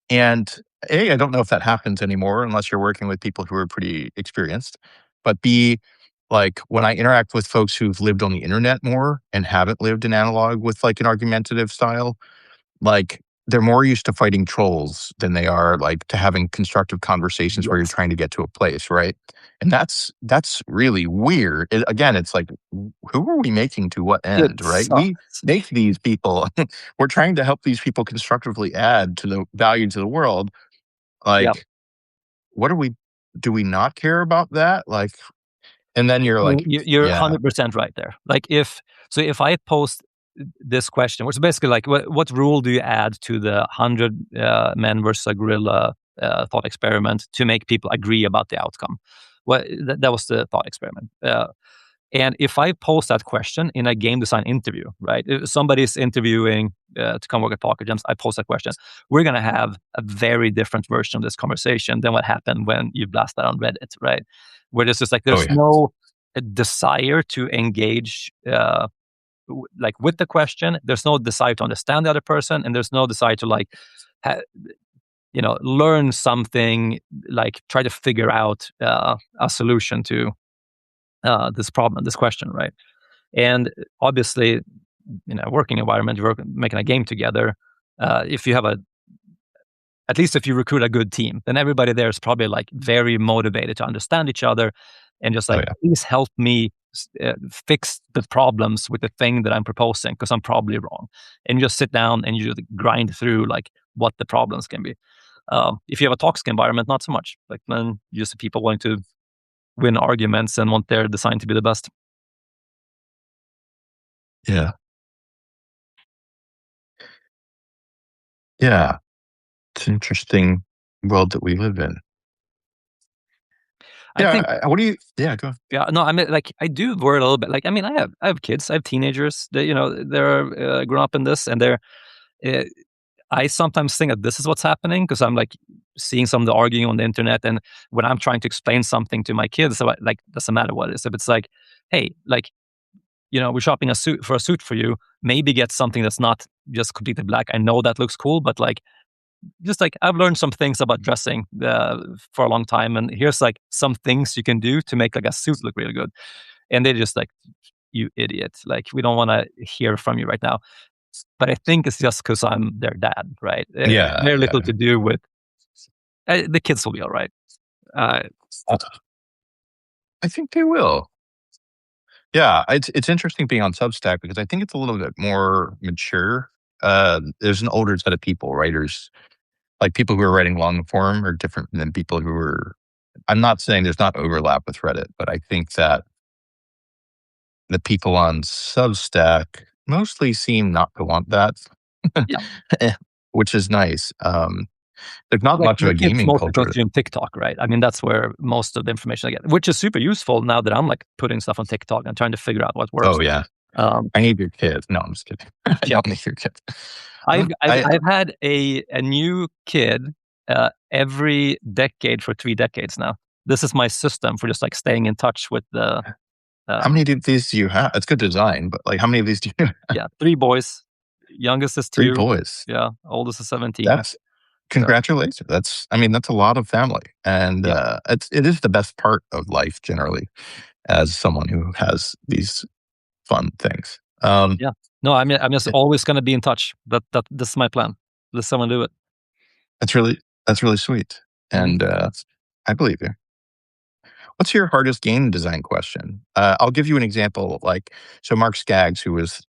and A, I don't know if that happens anymore unless you're working with people who are pretty experienced. But B, like when I interact with folks who've lived on the internet more and haven't lived in analog with like an argumentative style, like they're more used to fighting trolls than they are like to having constructive conversations where you're Yes. trying to get to a place, right? And that's really weird. Again, it's like who are we making to what It end, right? We sucks. make these people we're trying to help these people constructively add to the value to the world. Yeah. Like what are we do we not care about that? Like and then you're like, You're yeah, 100% right there. Like if I post this question, which is basically like what rule do you add to the 100 men versus a gorilla thought experiment to make people agree about the outcome? Well, that was the thought experiment. And if I post that question in a game design interview, right? If somebody's interviewing to come work at Pocket Gems, I post that question. We're going to have a very different version of this conversation than what happened when you blast that on Reddit, right? Where there's just like, oh there's yeah. no desire to engage like with the question. There's no desire to understand the other person. And there's no desire to like, learn something, like try to figure out a solution to this problem, this question, right? And obviously, in a working environment, you're making a game together. If you have at least if you recruit a good team, then everybody there is probably like very motivated to understand each other and just Oh like, yeah. please help me fix the problems with the thing that I'm proposing because I'm probably wrong. And you just sit down and you just grind through like what the problems can be. If you have a toxic environment, not so much. Like then you just people wanting to win arguments and want their design to be the best. Yeah. Yeah. It's an interesting world that we live in. I think Yeah, what do you yeah, go Yeah, no, I mean, like, I do worry a little bit. Like, I mean, I have kids, I have teenagers. They're grown up in this, and they're. Uh, I sometimes think that this is what's happening because I'm like seeing some of the arguing on the internet, and when I'm trying to explain something to my kids, so like doesn't matter what it is. If it's like, hey, like we're shopping a suit for you, maybe get something that's not just completely black. I know that looks cool, but like just like I've learned some things about dressing for a long time, and here's like some things you can do to make like a suit look really good. And they're just like, you idiot! Like we don't want to hear from you right now. But I think it's just because I'm their dad, right? yeah, Very little yeah. to do with the kids will be all right. Uh, Uh, I think they will. Yeah, it's interesting being on Substack because I think it's a little bit more mature. There's an older set of people, writers, like people who are writing long form are different than people who are I'm not saying there's not overlap with Reddit, but I think that the people on Substack mostly seem not to want that, yeah, which is nice. There's not like much of the a kids gaming mostly culture. consume TikTok, right? I mean, that's where most of the information I get, which is super useful now that I'm like putting stuff on TikTok and trying to figure out what works. Oh yeah, Um, I need your kid. No, I'm just kidding. I yeah, don't need your kid. I've I've, I I've had a new kid every decade for 3 decades now. this is my system for just like staying in touch with the. How many of these do you have? It's good design, but like, how many of these do you have? Yeah, 3 boys. Youngest is Three 2. boys. Yeah, oldest is 17. That's So congratulations. I mean, that's a lot of family, and yeah, it is the best part of life generally. As someone who has these fun things, yeah. No, I'm just it, always gonna be in touch. This is my plan. Let someone do it. that's really sweet, Mhm. and I believe you. What's your hardest game design question? I'll give you an example. Like, so Mark Skaggs, who was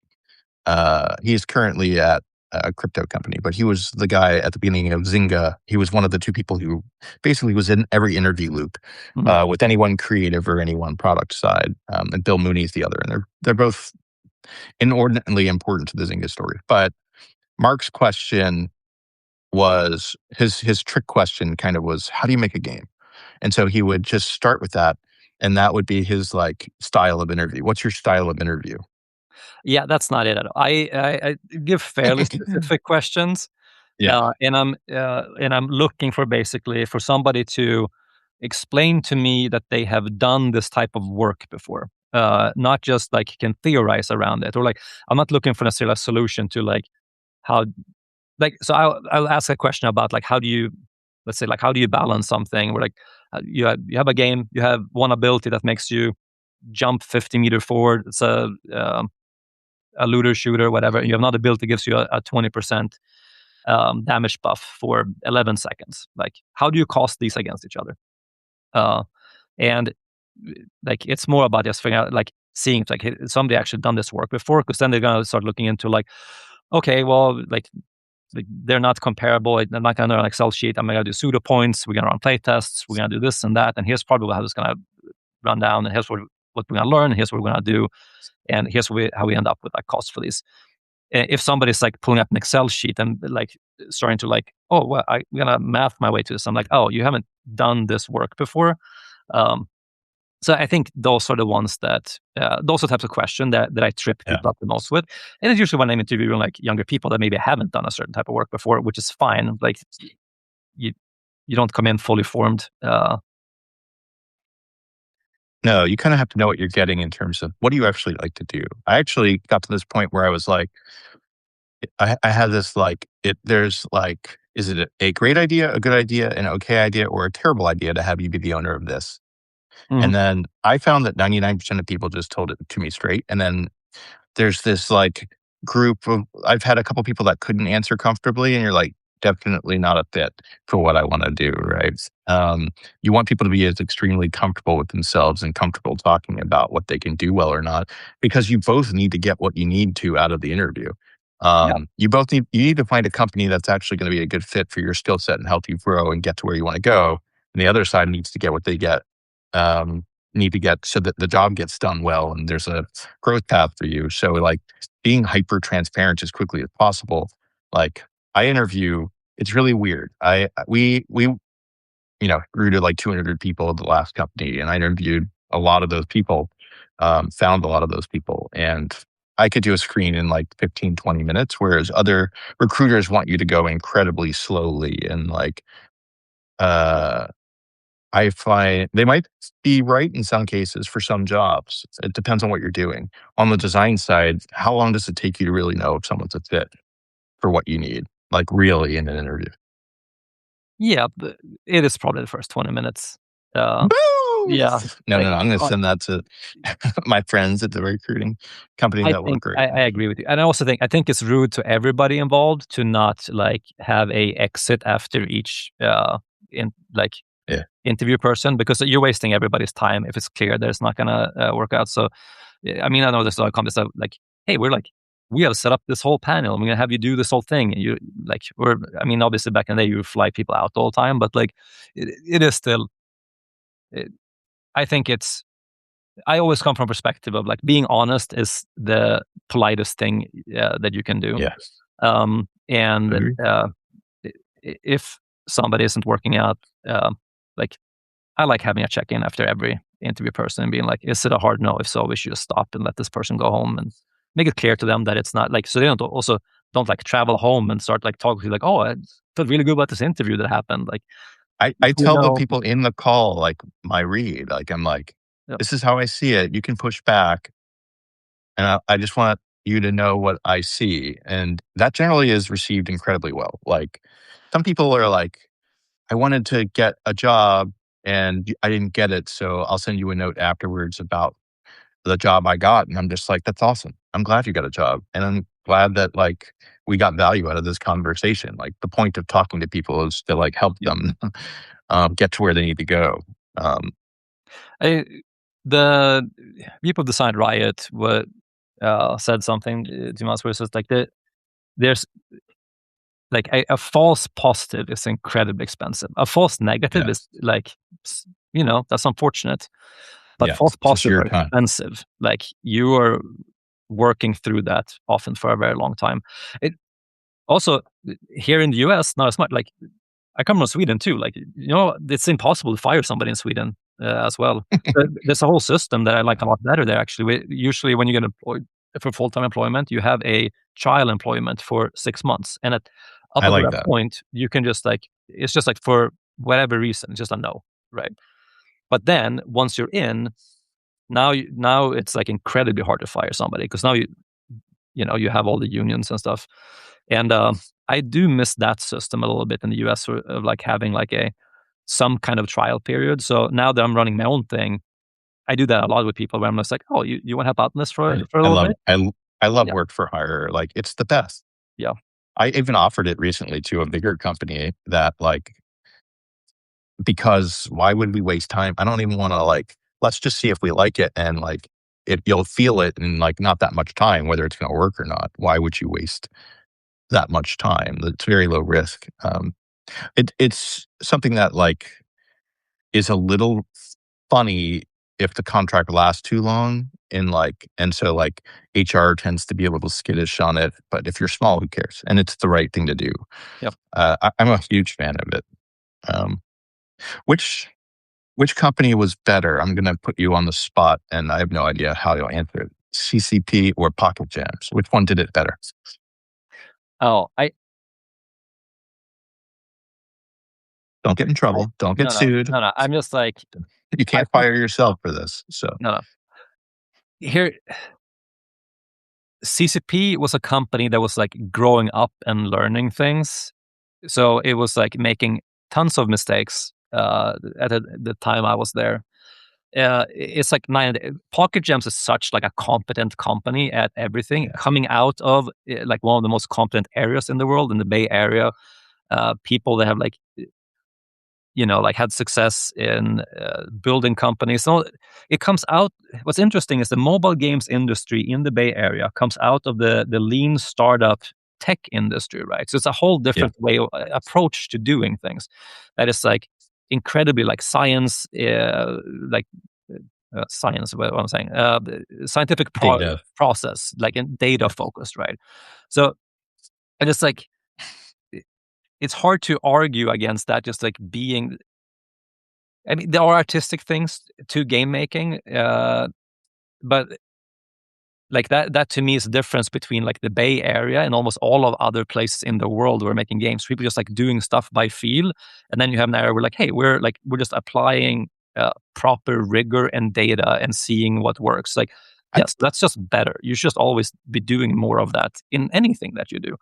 he's currently at a crypto company, but he was the guy at the beginning of Zynga. He was one of the two people who basically was in every interview loop Mhm. with anyone creative or anyone product side. And Bill Mooney's the other, and they're both inordinately important to the Zynga story. But Mark's question was his trick question kind of was, how do you make a game? And so he would just start with that, and that would be his like style of interview. What's your style of interview? Yeah, that's not it at all. I give fairly specific questions, Yeah, and I'm looking for basically for somebody to explain to me that they have done this type of work before, not just like can theorize around it, or like I'm not looking for necessarily a solution to like how like so I'll ask a question about like how do you let's say like how do you balance something where like you have a game, you have one ability that makes you jump 50 meters forward. It's a looter shooter, whatever. And you have another ability that gives you a 20% damage buff for 11 seconds. Like, how do you cost these against each other? And like, it's more about just figuring out, like, seeing if like hey, somebody actually done this work before, because then they're gonna start looking into like, okay, well, like they're not comparable. I'm not gonna run an Excel sheet. I'm gonna do pseudo points. We're gonna run play tests. We're gonna do this and that. And here's probably how it's gonna run down. And here's what we're gonna learn. And here's what we're gonna do. And here's how we end up with like costs for these. If somebody's like pulling up an Excel sheet and like starting to like, oh, well, I'm gonna math my way to this. I'm like, oh, you haven't done this work before. Um, so I think those are the ones that those are the types of question that I trip yeah. people up the most with. And it's usually when I'm interviewing like younger people that maybe haven't done a certain type of work before, which is fine. Like you you don't come in fully formed. No, you kind of have to know what you're getting in terms of what do you actually like to do. I actually got to this point where I was like, I had this like, there's like, is it a great idea, a good idea, an okay idea, or a terrible idea to have you be the owner of this? Mhm. And then I found that 99% of people just told it to me straight. And then there's this like group of I've had a couple people that couldn't answer comfortably, and you're like, definitely not a fit for what I want to do, right? You want people to be as extremely comfortable with themselves and comfortable talking about what they can do well or not, because you both need to get what you need to out of the interview. Yeah, You need to find a company that's actually going to be a good fit for your skill set and help you grow and get to where you want to go. And the other side needs to get what they get um, need to get so that the job gets done well and there's a growth path for you. So like being hyper transparent as quickly as possible. Like I interview, it's really weird. We grew to like 200 people at the last company, and I interviewed a lot of those people, found a lot of those people, and I could do a screen in like 15, 20 minutes, whereas other recruiters want you to go incredibly slowly and like uh I find they might be right in some cases for some jobs. It depends on what you're doing. On the design side, how long does it take you to really know if someone's a fit for what you need? Like really in an interview? yeah. It is probably the first 20 minutes. Uh, Boo! yeah, No, like no, no. I'm going to send that to my friends at the recruiting company I that think work right I now. agree with you, and I think it's rude to everybody involved to not like have a exit after each in like Yeah. interview person, because you're wasting everybody's time if it's clear that it's not gonna work out. So I mean, I know there's a lot of companies that like, hey, we have set up this whole panel. We're gonna have you do this whole thing. And you like, or I mean, obviously back in the day you fly people out all the time, but like it is still. It, I think it's I always come from a perspective of like being honest is the politest thing that you can do. Yeah. And Agree. if somebody isn't working out, like I like having a check in after every interview person and being like, is it a hard no? If so, we should just stop and let this person go home and make it clear to them that it's not like, so they don't like travel home and start like talking to you like, oh, I felt really good about this interview that happened. Like, I we tell the know. people in the call, like, my read, like, I'm like, Yeah, "This is how I see it. You can push back, and I just want you to know what I see." And that generally is received incredibly well. Like, some people are like, "I wanted to get a job, and I didn't get it, so I'll send you a note afterwards about the job I got." And I'm just like, "That's awesome. I'm glad you got a job, and I'm glad that, like, we got value out of this conversation." Like, the point of talking to people is to, like, help yeah. them, get to where they need to go. Um, I, the people behind Riot said something to us where it's just like there's like a false positive is incredibly expensive. A false negative is yes. like that's unfortunate, but Yes. false Just positives your are time. expensive. Like you are working through that often for a very long time. It also here in the US not as much. Like I come from Sweden too. Like it's impossible to fire somebody in Sweden as well. There's a whole system that I like a lot better there. Actually, usually when you get employed for full time employment, you have a trial employment for 6 months, and up I until like that that. point, you can just like it's just like for whatever reason, it's just a no, right? But then once you're in, now it's like incredibly hard to fire somebody because now you have all the unions and stuff. And I do miss that system a little bit in the US of like having like a some kind of trial period. So now that I'm running my own thing, I do that a lot with people where I'm just like, oh, you want to help out in this for a I little love bit? I love Yeah, work for hire, like, it's the best. yeah, I even offered it recently to a bigger company that, like, because why would we waste time? I don't even wanna, like, let's just see if we like it, and, like, you'll feel it in, like, not that much time, whether it's gonna work or not. Why would you waste that much time? It's very low risk. It's something that, like, is a little funny if the contract lasts too long, and, like, and so, like, HR tends to be a little skittish on it, but if you're small, who cares? And it's the right thing to do. yeah. I'm a huge fan of it. Um, which which company was better? I'm gonna put you on the spot, and I have no idea how you'll answer it. CCP or Pocket Jams? Which one did it better? Oh, Don't get in I trouble. Don't get no, no, sued. no, no. I'm just like You I can't think fire yourself for this. So no, no. Here, CCP was a company that was like growing up and learning things. So it was like making tons of mistakes at the time I was there. It's like Pocket Gems is such like a competent company at everything, yeah, coming out of like one of the most competent areas in the world, in the Bay Area. People that have like like had success in building companies. So it comes out. What's interesting is the mobile games industry in the Bay Area comes out of the lean startup tech industry, right? So it's a whole yeah, different way of approach to doing things. That is like incredibly like science, like science. What I'm saying, scientific data. process, like in data Yeah, focused, right? So and it's like it's hard to argue against that. Just like being I mean, there are artistic things to game making, but like that to me is the difference between like the Bay Area and almost all of other places in the world where we're making games. People just like doing stuff by feel, and then you have an area where like, hey, we're just applying proper rigor and data and seeing what works. Like, I, yes, that's just better. You should just always be doing more of that in anything that you do.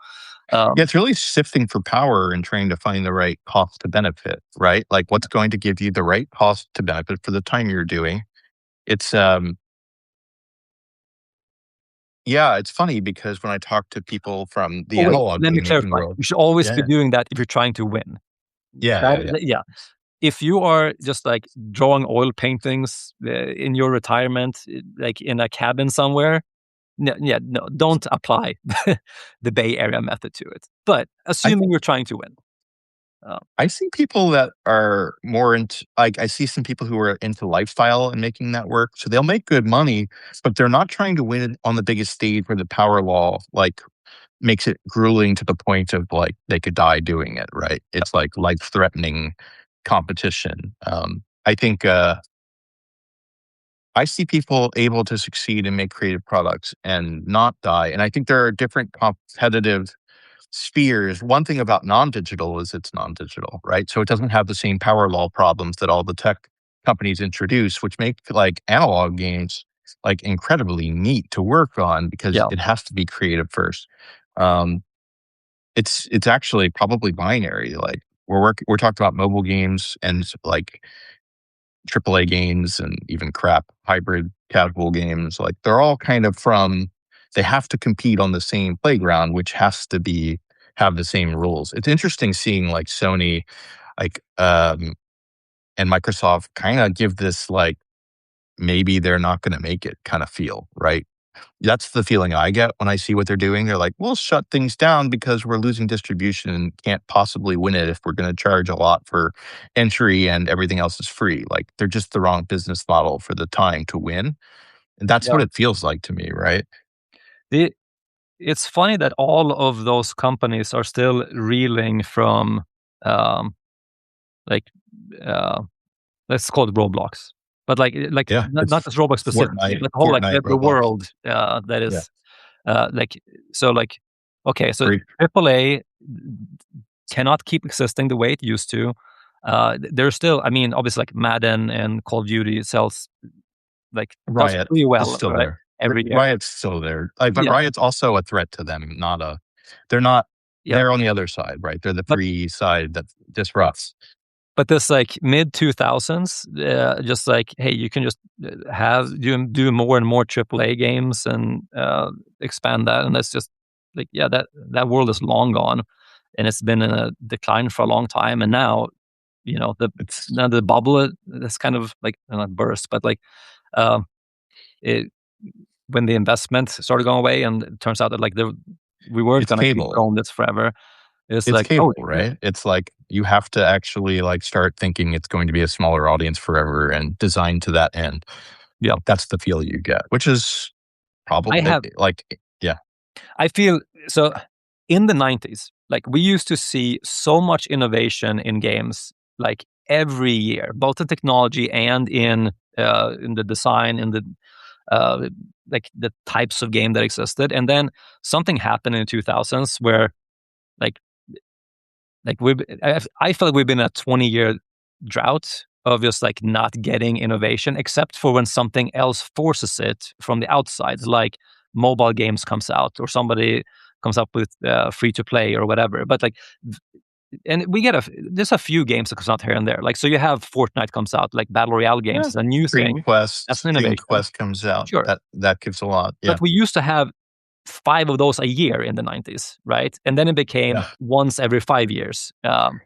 yeah. Um, It's really sifting for power and trying to find the right cost to benefit. Right, like what's going to give you the right cost to benefit for the time you're doing. It's Yeah, it's funny because when I talk to people from the oh wait, analog let me game making clarify. world, You should always be yeah, doing that if you're trying to win. yeah, That, yeah, yeah. yeah, if you are just like drawing oil paintings in your retirement, like in a cabin somewhere, no, yeah, no, don't apply the Bay Area method to it. But I assuming you're trying to win, uh, I see people that are more into, like, I see some people who are into lifestyle and making that work. So they'll make good money, but they're not trying to win on the biggest stage where the power law, like, makes it grueling to the point of, like, they could die doing it, right? yeah, It's like life-threatening competition. I think, I see people able to succeed and make creative products and not die, and I think there are different competitive spheres. One thing about non-digital is it's non-digital, right? So it doesn't have the same power law problems that all the tech companies introduce, which make like analog games like incredibly neat to work on because Yeah, it has to be creative first. Um, it's actually probably binary. Like we're talking about mobile games and like AAA games and even crap hybrid casual games. Like they're all kind of from they have to compete on the same playground, which has to be have the same rules. It's interesting seeing like Sony like and Microsoft kind of give this like maybe they're not going to make it kind of feel, right? That's the feeling I get when I see what they're doing. They're like, we'll shut things down because we're losing distribution and can't possibly win it if we're going to charge a lot for entry and everything else is free. Like they're just the wrong business model for the time to win. And that's yeah. what it feels like to me, right? The It's funny that all of those companies are still reeling from, um, like, uh, let's call it Roblox, but Yeah. not It's just Roblox specifically, but the whole like Fortnite, the Roblox. world that Yeah. is like so like okay, so Great. AAA cannot keep existing the way it used to. There's still, I mean, obviously like Madden and Call of Duty sells like does Riot pretty is well, still right? there. Every year. Riot's still there. Like, but Yeah, Riot's also a threat to them, not a they're not yeah. they're on the other side, right? They're the But free side that disrupts. this like mid 2000s, just like, hey, you can just do more and more AAA games and expand that, and that's just like, yeah, that world is long gone, and it's been in a decline for a long time, and now, It's now the bubble that's kind of like not burst, but like um, it when the investment started going away, and it turns out that like we weren't it's gonna keep cable. growing this forever. It's It's like, oh cable, right? It's like you have to actually like start thinking it's going to be a smaller audience forever and designed to that end. yeah, That's the feel you get, which is I probably have like yeah, I feel so in the 90s, like we used to see so much innovation in games like every year, both in technology and in the design, in the uh, like the types of game that existed. And then something happened in the 2000s where like I feel like we've been in a 20-year drought of just like not getting innovation, except for when something else forces it from the outside, like mobile games comes out or somebody comes up with free to play or whatever. But like, and we get there's a few games that comes out here and there. Like, so you have Fortnite comes out, like battle royale games yeah. is a new thing. That's an Dream innovation, Quest comes out. sure. That gives a lot. But Yeah, we used to have five of those a year in the 90s, right? And then it became yeah. once every 5 years.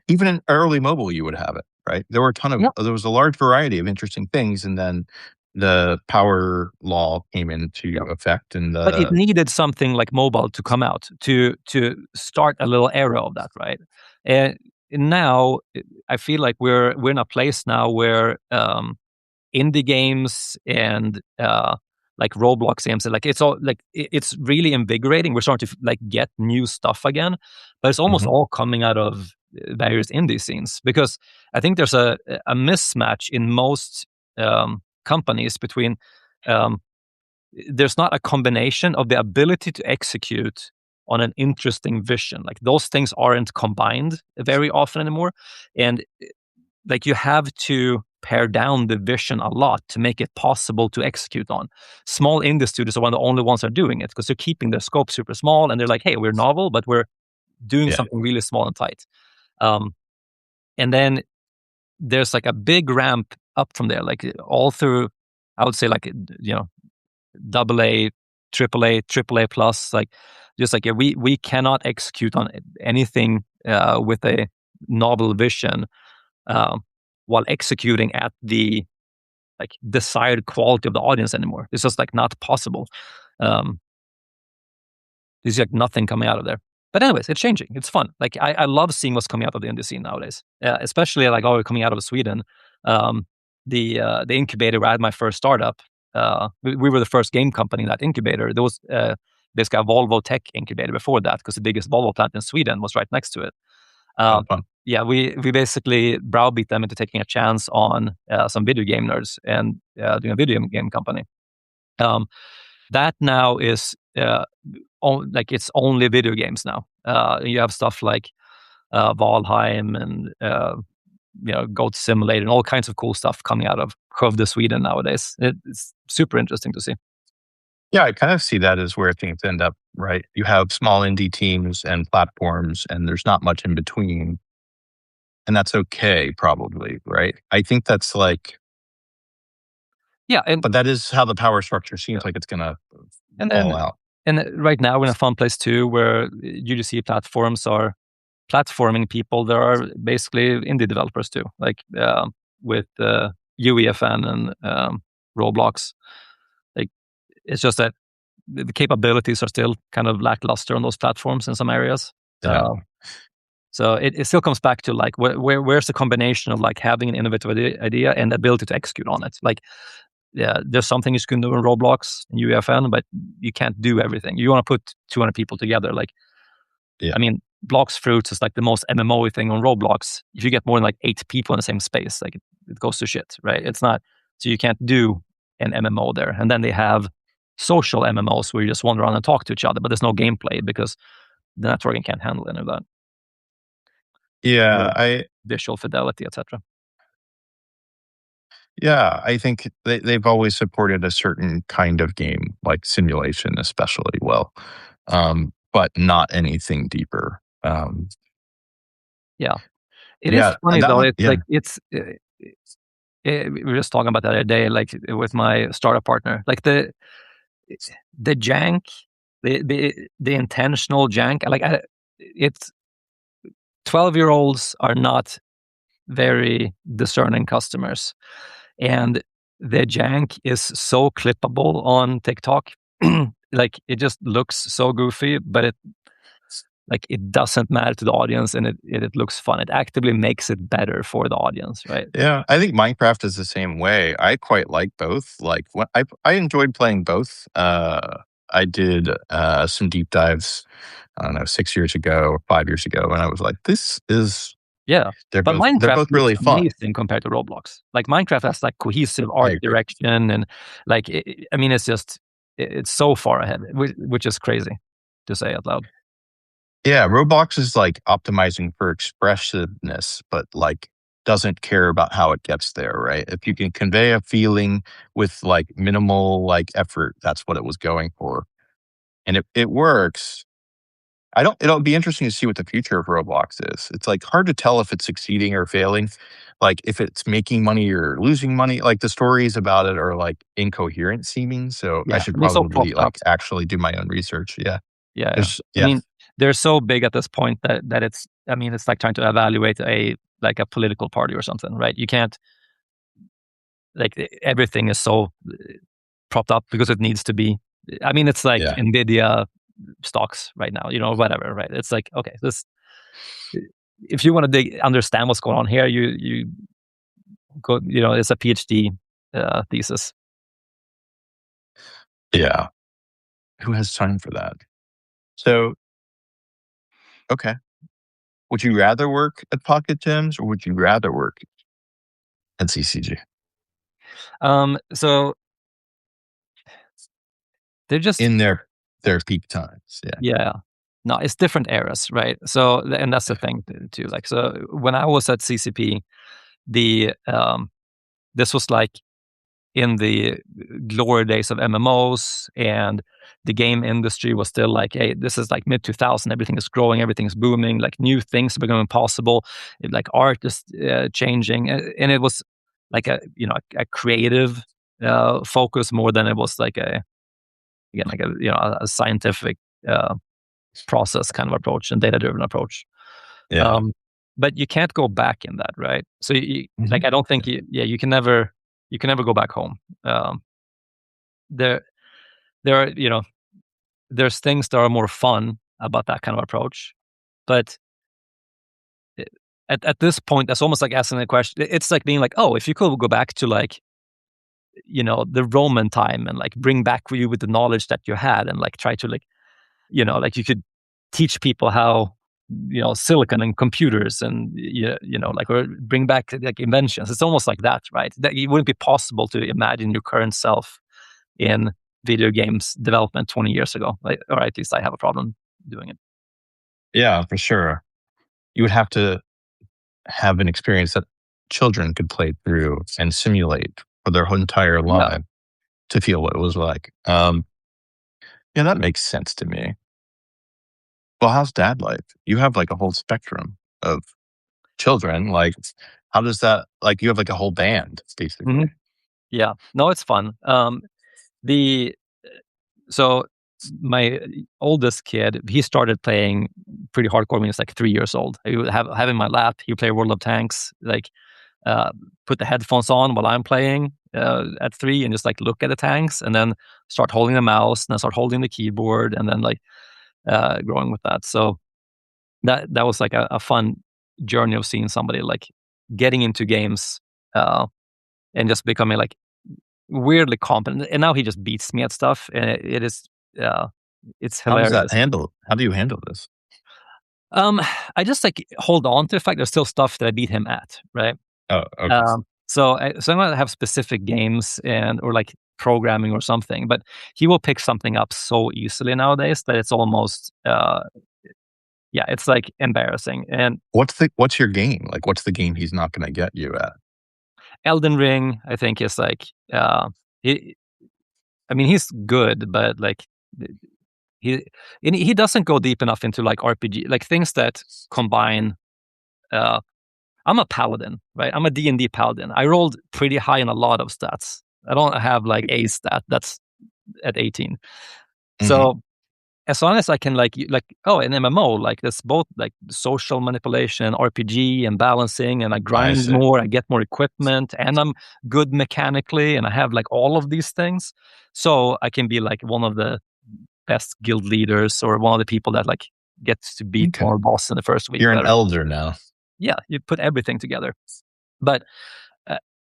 Even in early mobile, you would have it, right? There were a ton of there was a large variety of interesting things, and then the power law came into Yeah. effect, and But it the needed something like mobile to come out to start a little era of that, right? And now I feel like we're in a place now where indie games and like Roblox games, and like it's all like it's really invigorating. We're starting to like get new stuff again, but it's almost Mhm. all coming out of various indie scenes because I think there's a mismatch in most companies between um, there's not a combination of the ability to execute on an interesting vision. Like those things aren't combined very often anymore. And like you have to pare down the vision a lot to make it possible to execute on. Small indie studios are one of the only ones that are doing it because they're keeping their scope super small and they're like, hey, we're novel, but we're doing Yeah. something really small and tight. Um, and then there's like a big ramp up from there, like all through, I would say like, double A, triple A plus, like just like, yeah, we cannot execute on anything with a novel vision um, while executing at the like desired quality of the audience anymore. It's just like not possible. Um, there's like nothing coming out of there. But anyways, it's changing. It's fun. Like I love seeing what's coming out of the indie scene nowadays, especially like coming out of Sweden. Um, the incubator where I had my first startup. We were the first game company in that incubator. There was basically a Volvo tech incubator before that because the biggest Volvo plant in Sweden was right next to it. Oh, Um, fun. yeah, we basically browbeat them into taking a chance on some video game nerds and doing a video game company. Um, that now is like it's only video games now. You have stuff like Valheim and Goat Simulator and all kinds of cool stuff coming out of Skövde, Sweden nowadays. It's super interesting to see. Yeah, I kind of see that as where things end up, right? You have small indie teams and platforms, and there's not much in between. And that's okay, probably, right? I think that's like, Yeah, and but that is how the power structure seems like it's going to and fall then out. and right now we're in a fun place too, where UGC platforms are platforming people. There are basically indie developers too, like with UEFN and Roblox. Like it's just that the capabilities are still kind of lackluster on those platforms in some areas. Yeah. So it still comes back to like where's the combination of like having an innovative idea and the ability to execute on it. Like, yeah, there's some things you can do in Roblox and UEFN, but you can't do everything. You want to put 200 people together. Like, Yeah. I mean, Blocks Fruits is like the most MMO thing on Roblox. If you get more than like 8 people in the same space, like it goes to shit, right? It's not, so you can't do an MMO there. And then they have social MMOs where you just wander around and talk to each other, but there's no gameplay because the networking can't handle any of that. Yeah. The visual fidelity, etc. Yeah, I think they've always supported a certain kind of game, like simulation, especially well, but not anything deeper. Yeah. It is Yeah, funny that though. one, It's yeah, like we were just talking about that the other day, like with my startup partner. Like the jank, the intentional jank. Like it's 12-year-olds are not very discerning customers, and the jank is so clippable on TikTok. Like it just looks so goofy, but it doesn't matter to the audience, and it looks fun. It actively makes it better for the audience, right? yeah. I think Minecraft is the same way. I quite like both. Like, what I enjoyed playing both. I did some deep dives. I don't know, 6 years ago or 5 years ago, and I was like, "This is." Yeah. But They're Minecraft both looks really fun. amazing compared to Roblox. Like Minecraft has like cohesive I art agree. direction and like I mean it's just it's so far ahead, which is crazy to say out loud. Yeah, Roblox is like optimizing for expressiveness, but like doesn't care about how it gets there, right? If you can convey a feeling with like minimal like effort, that's what it was going for. And it works. I don't It'll be interesting to see what the future of Roblox is. It's like hard to tell if it's succeeding or failing. Like if it's making money or losing money. Like the stories about it are like incoherent seeming. So I Yeah. should I mean, so probably propped up. like actually do my own research. Yeah. Yeah, yeah. There's I yeah. mean, they're so big at this point that it's I mean, it's like trying to evaluate a political party or something, right? You can't like everything is so propped up because it needs to be. I mean, it's like Yeah. Nvidia stocks right now, whatever, right? It's like, okay, this if you want to understand what's going on here, you go, it's a PhD thesis. Yeah. Who has time for that? So, okay. Would you rather work at Pocket Gems or would you rather work at CCG So they're just in their peak times? Yeah. yeah, no, it's different eras, right? So and that's the Yeah. thing too. Like so, when I was at CCP, the this was like in the glory days of MMOs, and the game industry was still like, hey, this is like mid 2000, everything is growing, everything is booming, like new things are becoming possible, like art is changing, and it was like a creative focus more than it was like a scientific process kind of approach and data driven approach. Yeah. Um, but you can't go back in that, right? So like Mhm. I don't think Yeah. you can never go back home. There there are there's things that are more fun about that kind of approach, but it, at this point, that's almost like asking a question. It's like being like, oh, if you could go back to like the Roman time and like bring back you with the knowledge that you had and like try to like like you could teach people how silicon and computers and like or bring back like inventions. It's almost like that, right? That it wouldn't be possible to imagine your current self in video games development 20 years ago. Like, or at least I have a problem doing it. Yeah, for sure. You would have to have an experience that children could play through and simulate for their whole entire Yeah. life to feel what it was like. Yeah, that makes sense to me. Well, how's dad life? You have like a whole spectrum of children. Like, how does that, like, you have like a whole band, basically. Mhm. Yeah. No, it's fun. The so my oldest kid, he started playing pretty hardcore when he was like 3 years old. He would have in my lap. He would play World of Tanks, like uh, put the headphones on while I'm playing at 3, and just like look at the tanks, and then start holding the mouse, and then start holding the keyboard, and then like growing with that. So that was like a fun journey of seeing somebody like getting into games and just becoming like weirdly competent. And now he just beats me at stuff, and it is uh, it's How does that hilarious. handle? How do you handle this? Um, I just like hold on to the fact there's still stuff that I beat him at, right? Oh, okay. So I'm gonna have specific games and or like programming or something, but he will pick something up so easily nowadays that it's almost yeah, it's like embarrassing. And What's your game? Like, what's the game he's not going to get you at? Elden Ring, I think, is like he, I mean, he's good, but like he he doesn't go deep enough into like RPG, like things that combine. Uh, I'm a paladin, right? I'm a D&D paladin. I rolled pretty high in a lot of stats. I don't have like a stat that's at 18. Hmm. So as long as I can like oh, an MMO, like that's both like social manipulation, RPG, and balancing, and I I grind see. more, I get more equipment, and I'm good mechanically, and I have like all of these things, so I can be like one of the best guild leaders or one of the people that like gets to beat Okay. more boss in the first week, You're an whatever. elder now. Yeah, you put everything together. But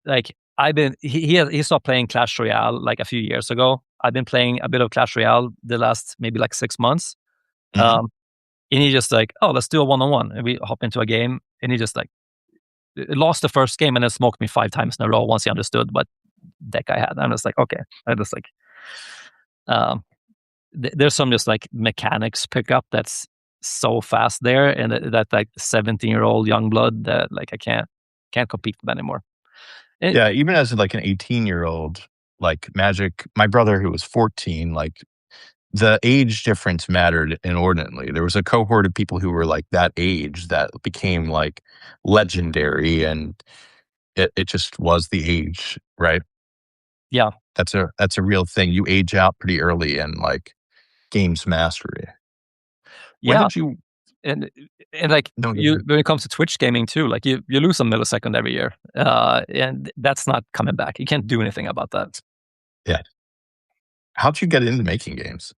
like I've been, he stopped playing Clash Royale like a few years ago. I've been playing a bit of Clash Royale the last maybe like 6 months. Hmm. Um, and he just like, oh, let's do a 1-on-1. And we hop into a game, and he just like lost the first game and then smoked me 5 times in a row once he understood what deck I had. I'm just like, okay. I just like, um, there's some just like mechanics pickup that's so fast there, and that like 17-year-old young blood that like I can't compete with anymore. It, Yeah, even as like an 18-year-old, like Magic, my brother who was 14, like the age difference mattered inordinately. There was a cohort of people who were like that age that became like legendary, and it just was the age, right? yeah, That's a real thing. You age out pretty early in like games mastery. When yeah, did you and and like know? you when it comes to Twitch gaming too, like you lose a millisecond every year, and that's not coming back. You can't do anything about that. Yeah. How'd you get into making games?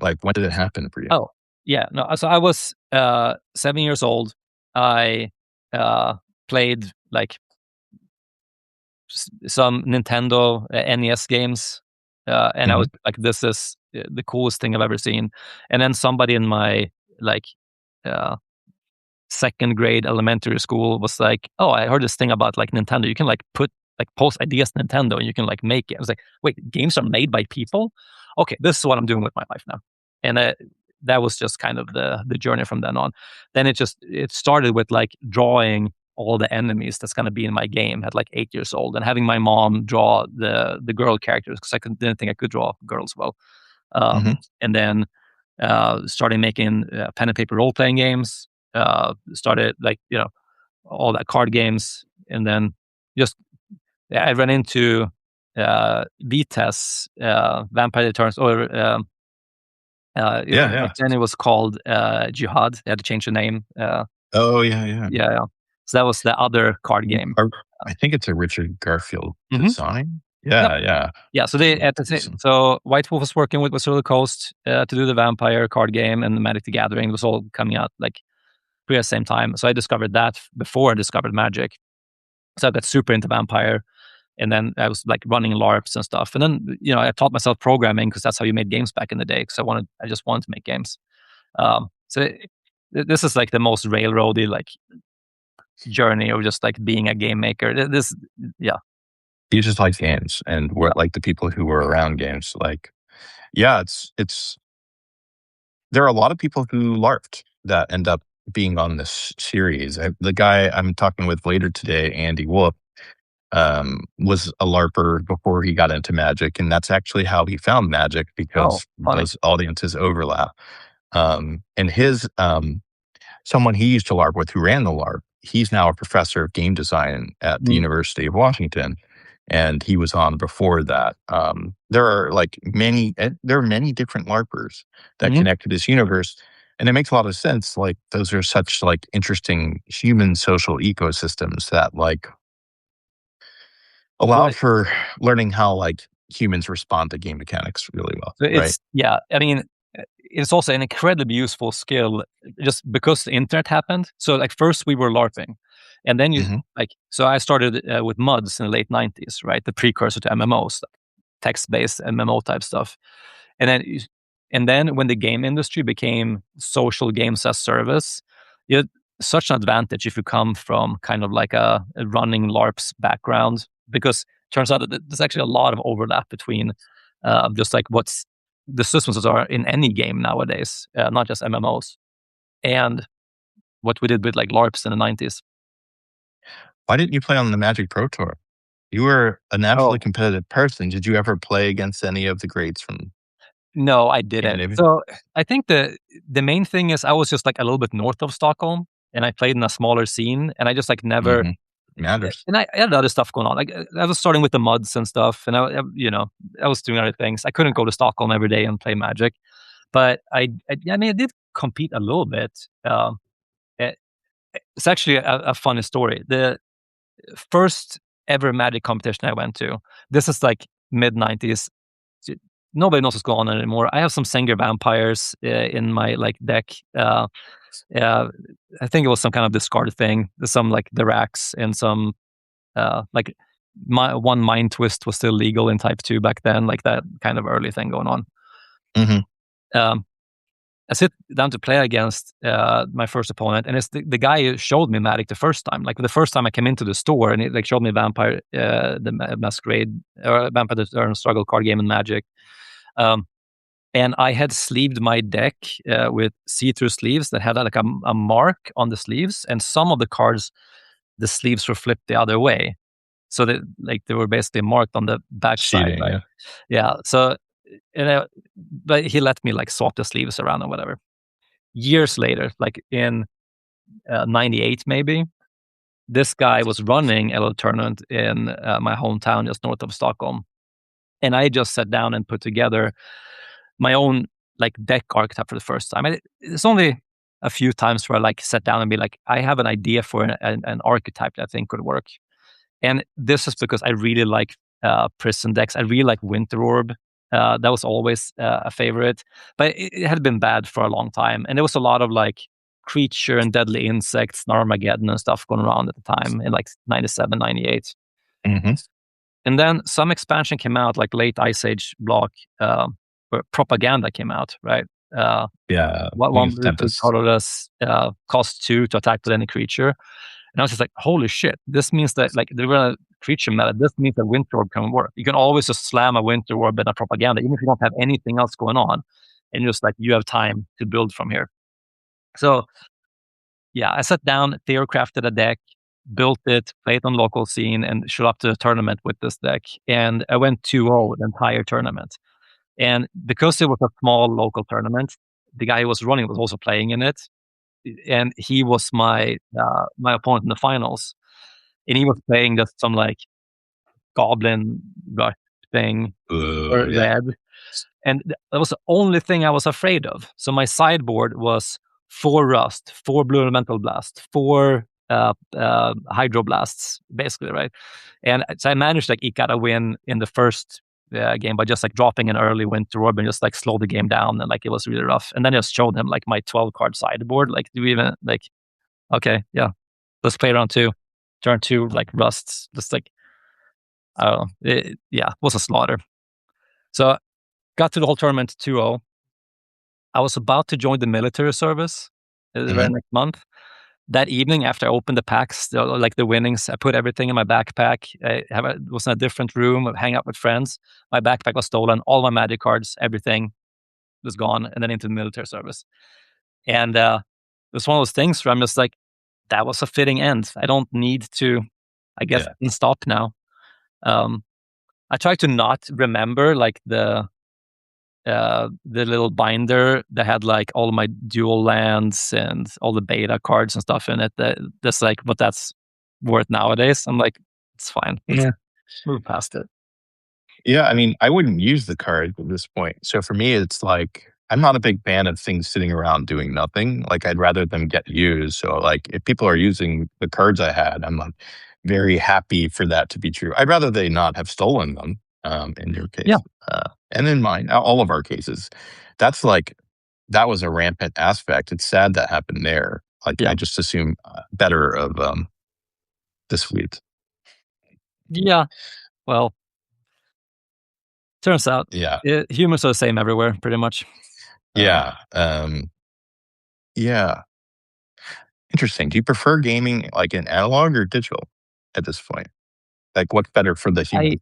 Like, when did it happen for you? Oh, yeah, no, so I was 7 years old. I played like some Nintendo NES games, and I Mhm. was like, "This is the coolest thing I've ever seen." And then somebody in my like uh, second grade elementary school was like, "Oh, I heard this thing about like Nintendo. You can like put like post ideas to Nintendo, and you can like make it." I was like, "Wait, games are made by people? Okay, this is what I'm doing with my life now." And that was just kind of the journey from then on. Then it started with like drawing all the enemies that's going to be in my game at like 8 years old, and having my mom draw the girl characters because didn't think I could draw girls well. Mhm. And then started making pen and paper role playing games. Started like all that card games, and then just I ran into VTES, Vampire the Returns, or Yeah, back yeah. then it was called Jihad. They had to change the name. Oh, yeah, yeah. Yeah, yeah. So that was the other card W game. or I think it's a Richard Garfield Hmm. design? Yep. Yeah, yeah. Yeah. So they at the Awesome. so White Wolf was working with Wizard of the Coast to do the Vampire card game, and the Magic the Gathering was all coming out like pretty at the same time. So I discovered that before I discovered Magic. So I got super into Vampire, and then I was like running LARPs and stuff. And then I taught myself programming because that's how you made games back in the day. Because I just wanted to make games. This is like the most railroady like journey of just like being a game maker. Yeah, You just like games and yeah, what, like, the people who were around games, like, Yeah, it's there are a lot of people who LARPed that end up being on this series. The guy I'm talking with later today, Andy Wolf, was a LARPer before he got into Magic, and that's actually how he found Magic Oh, because funny. those audiences overlap. And his someone he used to LARP with who ran the LARP, he's now a professor of game design at the Mm. University of Washington, and he was on before that. There are there are many different LARPers that Mhm. connect to this universe, and it makes a lot of sense. Like those are such like interesting human social ecosystems that like allow Well, for learning how like humans respond to game mechanics really well, so right? it's yeah, I mean, it's also an incredibly useful skill just because the internet happened. So, like, first we were LARPing, and then Hmm. so I started with MUDs in the late 90s, right? The precursor to MMOs, like text-based MMO type stuff. And then when the game industry became social games as service, you had such an advantage if you come from kind of like a running LARPs background, because it turns out that there's actually a lot of overlap between just like what's the systems that are in any game nowadays, not just MMOs, and what we did with like LARPs in the 90s. Why didn't you play on the Magic Pro Tour? You were a naturally Oh, competitive person. Did you ever play against any of the greats from no, I didn't. Scandinavia? So I think the main thing is I was just like a little bit north of Stockholm, and I played in a smaller scene, and I just like never. Hmm. Matters. And I had other stuff going on. Like I was starting with the muds and stuff, and I was doing other things. I couldn't go to Stockholm every day and play Magic, but I mean, I did compete a little bit. It, it's actually a funny story. The first ever Magic competition I went to. This is like mid 90s. Nobody knows what's going on anymore. I have some Sengir vampires in my like deck. Uh, I think it was some kind of discard thing. Some like the racks and some like my one mind twist was still legal in Type 2 back then, like that kind of early thing going on. Hmm. Um, I sit down to play against my first opponent, and it's the guy who showed me Magic the first time. Like the first time I came into the store, and he like showed me Vampire, Masquerade, or Vampire the Eternal Struggle card game in Magic. Um, and I had sleeved my deck with see-through sleeves that had like a mark on the sleeves, and some of the cards, the sleeves were flipped the other way, so that like they were basically marked on the back side, Cheating, right? yeah. Yeah. So, and but he let me like swap the sleeves around or whatever. Years later, like in '98 maybe, this guy was running a little tournament in my hometown just north of Stockholm, and I just sat down and put together my own like deck archetype for the first time. It's only a few times where I like sat down and be like, I have an idea for an archetype that I think could work. And this is because I really like prison decks. I really like Winter Orb. That was always a favorite, but it had been bad for a long time. And there was a lot of like creature and deadly insects, Armageddon and stuff going around at the time in like 97, 98. Hmm. And then some expansion came out, like late Ice Age block, where Propaganda came out, right? Uh, Yeah. Wing one of blue, two Tempest. colorless, cost 2 to attack with any creature. And I was just like, holy shit, this means that like they're gonna creature meta. This means that Winter Orb can work. You can always just slam a Winter Orb and a Propaganda, even if you don't have anything else going on. And just like you have time to build from here. So yeah, I sat down, theorycrafted a deck, built it, played on local scene, and showed up to the tournament with this deck. And I went 2-0 the entire tournament. And because it was a small local tournament, the guy who was running was also playing in it, and he was my opponent in the finals. And he was playing just some like goblin rush thing Oh, for yeah. red, and that was the only thing I was afraid of. So my sideboard was 4 rust, 4 blue elemental blast, 4 hydroblasts, basically, right? And so I managed to like eke out a win in the first game by just like dropping an early Winter Orb and just like slow the game down, and like it was really rough. And then I just showed him like my 12 card sideboard. Like, do we even like? Okay, yeah, let's play round 2. Turn 2, like rusts, just like I don't know. Yeah, it was a slaughter. So got to the whole tournament 2-0. I was about to join the military service the Hmm. very next month, that evening after I opened the packs, like the winnings, I put everything in my backpack. Was in a different room, hang out with friends. My backpack was stolen, all my magic cards, everything was gone, and then into the military service. And it was one of those things where I'm just like, that was a fitting end. I don't need to, I guess, Yeah. stop now. I try to not remember like the little binder that had like all my dual lands and all the beta cards and stuff in it. That's like what that's worth nowadays. I'm like, it's fine. Let's Yeah. move past it. Yeah, I mean, I wouldn't use the card at this point. So for me, it's like I'm not a big fan of things sitting around doing nothing. Like I'd rather them get used. So like if people are using the cards I had, I'm like very happy for that to be true. I'd rather they not have stolen them. In your Yeah, case, and in mine, all of our cases, that's like that was a rampant aspect. It's sad that happened there. Like I yeah, just assume better of the Swedes. yeah. Well, turns out Yeah, humans are the same everywhere, pretty much. yeah, yeah. Interesting. Do you prefer gaming like in analog or digital at this point? Like, what's better for the I human?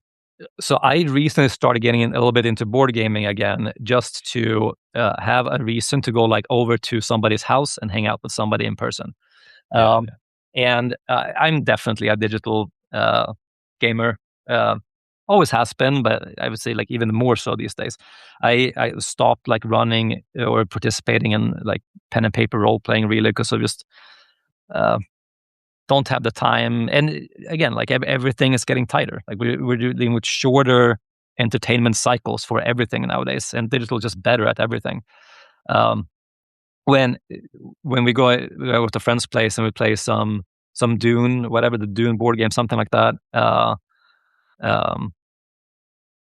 So I recently started getting a little bit into board gaming again, just to have a reason to go like over to somebody's house and hang out with somebody in person. Yeah, Um, and I'm definitely a digital gamer. Uh, Always has been, but I would say like even more so these days. I stopped like running or participating in like pen and paper role playing really because of just uh, don't have the time. And again, like everything is getting tighter. Like we're dealing with shorter entertainment cycles for everything nowadays, and digital is just better at everything. Um, when when we go with a friend's place and we play some Dune, whatever the Dune board game, something like that. Um,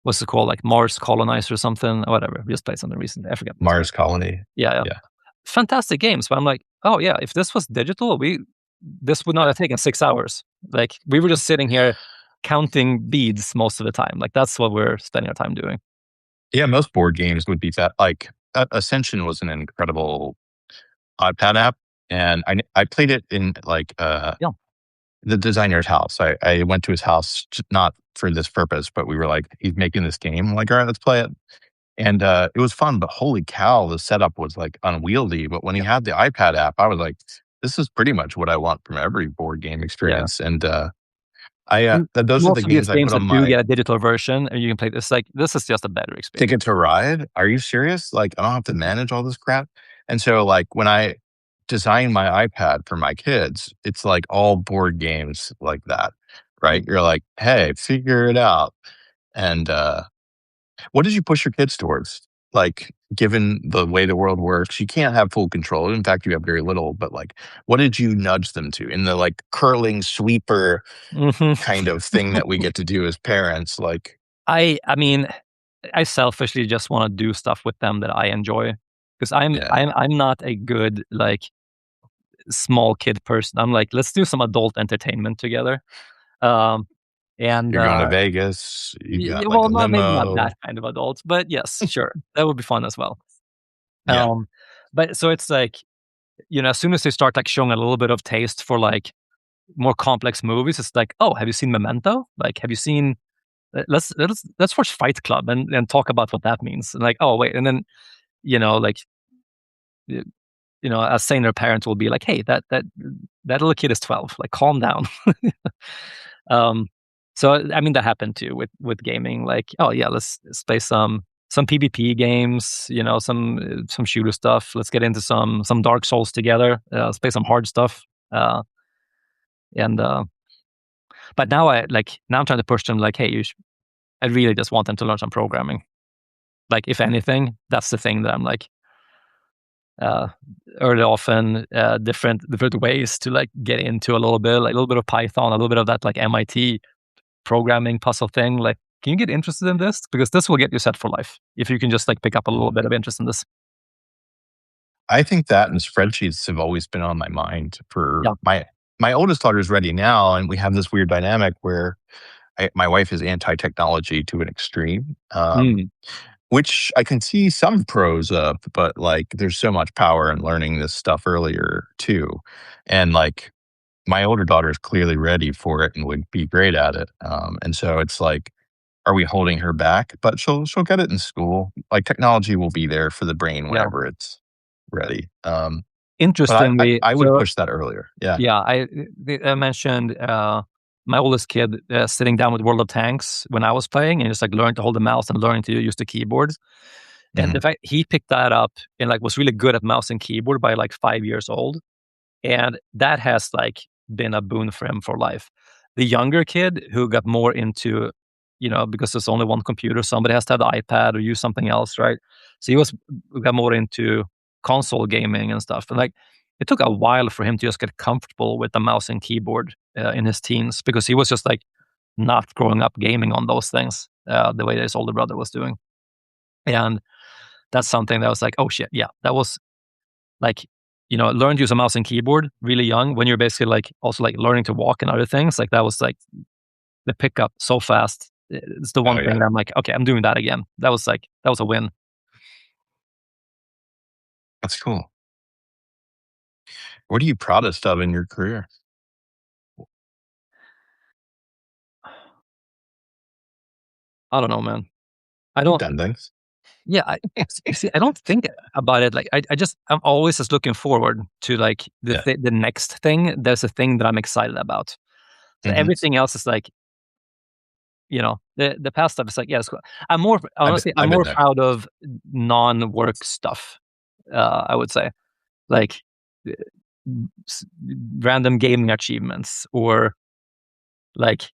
what's it called? Like Mars Colonizer or something, or whatever. We just played something recently. I forget what it's called. Mars Colony. Yeah, yeah. Yeah, Fantastic games. But I'm like, oh yeah, if this was digital, this would not have taken 6 hours. Like we were just sitting here counting beads most of the time. Like that's what we're spending our time doing. yeah. Most board games would be that. Like Ascension was an incredible iPad app, and I played it in like Yeah, the designer's house. I went to his house not for this purpose, but we were like, he's making this game. I'm like, all right, let's play it. And it was fun, but holy cow, the setup was like unwieldy. But when he yeah, had the iPad app, I was like, this is pretty much what I want from every board game yeah. experience. And I And those are the most of these games I games put on that do my get a digital version, and you can play this. Like this is just a better experience. Ticket to Ride. Are you serious? Like I don't have to manage all this crap. And so like when I design my iPad for my kids, it's like all board games like that, right? You're like, hey, figure it out. And what did you push your kids towards? Like, given the way the world works, you can't have full control. In fact, you have very little, but like, what did you nudge them to in the like curling sweeper Hmm. kind of thing that we get to do as parents? Like, I mean, I selfishly just want to do stuff with them that I enjoy because yeah, I'm not a good like small kid person. I'm like, let's do some adult entertainment together. Um, and you're going to Vegas, you've got like well, a not maybe not limo. that kind of adult, but yes, sure, that would be fun as well. Yeah, Um, but so it's like, as soon as they start like showing a little bit of taste for like more complex movies, it's like, oh, have you seen Memento? Like, have you seen? Let's watch Fight Club and talk about what that means. And like, oh wait, and then like y- a saner parent will be like, hey, that little kid is 12. Like, calm down. um, so I mean that happened too with gaming. Like, oh yeah, let's play some PvP games. Some shooter stuff. Let's get into some Dark Souls together. Let's play some hard stuff. Uh, and but now I'm trying to push them like, hey, I really just want them to learn some programming. Like, if anything, that's the thing that I'm like, uh, early often, different ways to like get into a little bit, like a little bit of Python, a little bit of that like MIT programming puzzle thing. Like, can you get interested in this? Because this will get you set for life if you can just like pick up a little bit of interest in this. I think that and spreadsheets have always been on my mind for Yeah. my oldest daughter is ready now, and we have this weird dynamic where my wife is anti technology to an extreme. Mm. which I can see some pros of, but like there's so much power in learning this stuff earlier too. And like my older daughter is clearly ready for it and would be great at it. And so it's like, are we holding her back? But she'll get it in school. Like technology will be there for the brain Yeah. whenever it's ready. But Interestingly, I would so push that earlier. Yeah. yeah, I mentioned my oldest kid sitting down with World of Tanks when I was playing, and just like learning to hold the mouse and learning to use the keyboard. And Mhm. the fact he picked that up and like was really good at mouse and keyboard by like 5 years old, and that has like been a boon for him for life. The younger kid who got more into, because there's only one computer, somebody has to have the iPad or use something else, right? So he got more into console gaming and stuff, and like it took a while for him to just get comfortable with the mouse and keyboard in his teens because he was just like not growing up gaming on those things the way his older brother was doing, and that's something that was like, oh shit, yeah, that was like, learn to use a mouse and keyboard really young when you're basically like also like learning to walk and other things. Like that was like the pickup so fast. It's the Oh one thing yeah. that I'm like, okay, I'm doing that again. That was a win. That's cool. What are you proudest of in your career? I don't know, man. I You've don't. done things. Yeah, see, I don't think about it. Like I'm always just looking forward to like Yeah. the next thing. There's a thing that I'm excited about. So Hmm. everything else is like, the past stuff is like, yeah, it's cool. I'm more honestly, I'm I've been more there. proud of non-work stuff. I would say like uh, s- random gaming achievements or like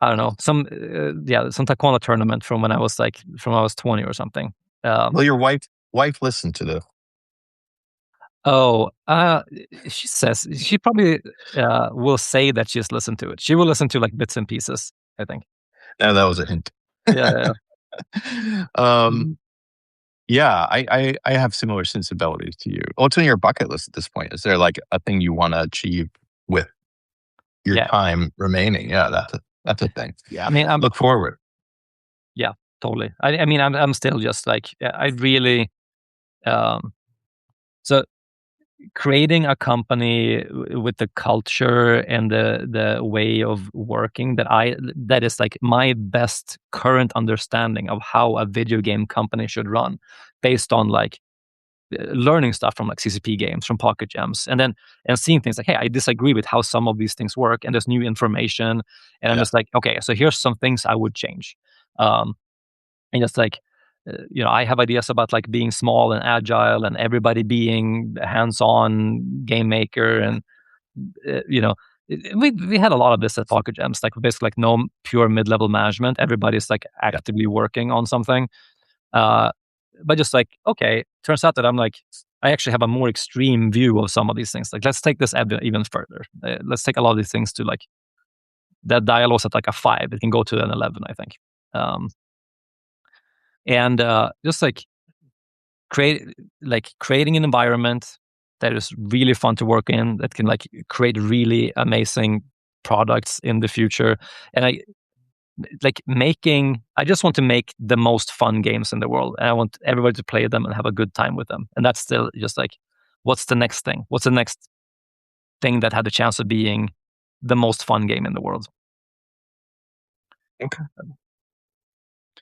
I don't know some taekwondo tournament from when I was 20 or something. Um, Well, your wife listened to the. oh, she says she probably will say that she's listened to it. She will listen to like bits and pieces. I think. No, that was a hint. Yeah, yeah, um, mhm. yeah, I have similar sensibilities to you. What's on your bucket list at this point? Is there like a thing you want to achieve with your Yeah, time remaining? Yeah, that's a thing. yeah. I mean, I'm Look forward. yeah, totally. I mean, I'm still just like I really um. So creating a company with the culture and the way of working that is like my best current understanding of how a video game company should run based on like learning stuff from like CCP games, from Pocket Gems, and seeing things like, hey, I disagree with how some of these things work, and there's new information, and I'm Yeah, just like, okay, so here's some things I would change. Um, and just like I have ideas about like being small and agile and everybody being a hands-on game maker, and you know we had a lot of this at Pocket Gems, like basically like no pure mid-level management, everybody's like yeah. actively working on something. uh but just like, okay, turns out that I actually have a more extreme view of some of these things. Like, let's take this even further. Let's take a lot of these things to like that dialogue's at like a 5, it can go to an 11, I think. um and just like creating an environment that is really fun to work in, that can like create really amazing products in the future. And I just want to make the most fun games in the world, and I want everybody to play them and have a good time with them. And that's still just like, what's the next thing? What's the next thing that had the chance of being the most fun game in the world? Okay.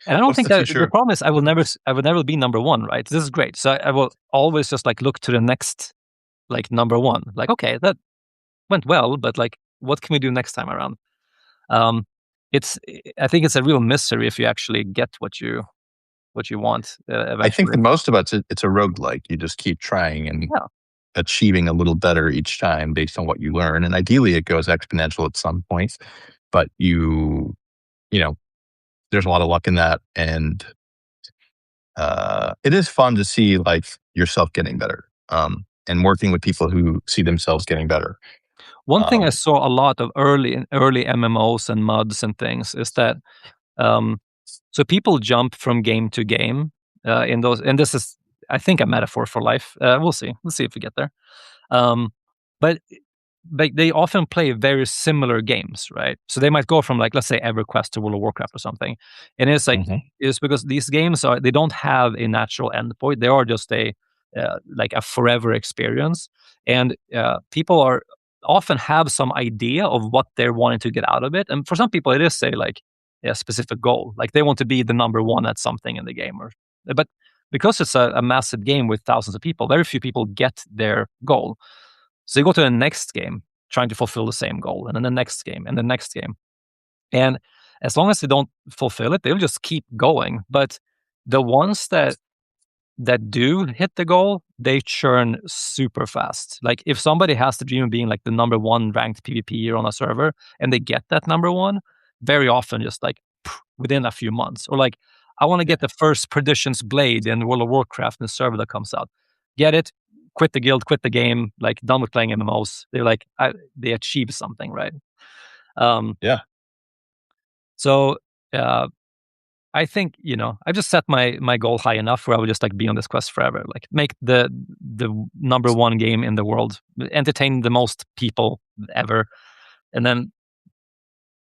And I don't What's think the that the future? problem is I will never be number one, right? This is great. So I will always just like look to the next like number one. Like, okay, that went well, but like, what can we do next time around? Um, it's I think it's a real mystery if you actually get what you want I think eventually. the most about it's a roguelike. You just keep trying and Yeah. achieving a little better each time based on what you learn. And ideally, it goes exponential at some point. But you know, there's a lot of luck in that, and it is fun to see like yourself getting better, and working with people who see themselves getting better. One thing I Um, saw a lot of early MMOs and MUDs and things is that um, so people jump from game to game in those, and this is I think a metaphor for life. We'll see. Let's see if we get there. Um, but they often play very similar games, right? So they might go from like, let's say, EverQuest to World of Warcraft or something, and it's like Hmm. it's because these games they don't have a natural endpoint. They are just a like a forever experience, and people are often have some idea of what they're wanting to get out of it. And for some people, it is say like a specific goal, like they want to be the number one at something in the game, or but because it's a massive game with thousands of people, very few people get their goal. So you go to the next game trying to fulfill the same goal, and then the next game, and the next game. And as long as they don't fulfill it, they'll just keep going. But the ones that do hit the goal, they churn super fast. Like if somebody has the dream of being like the number one ranked PvPer on a server and they get that number one, very often just like within a few months. Or like, I want to Yeah. get the first Perdition's Blade in World of Warcraft in the server that comes out. Get it, quit the guild, quit the game, like done with playing MMOs. They're like, they achieve something, right? Um, Yeah. so uh, I think, I just set my goal high enough where I would just like be on this quest forever, like make the number one game in the world, entertain the most people ever, and then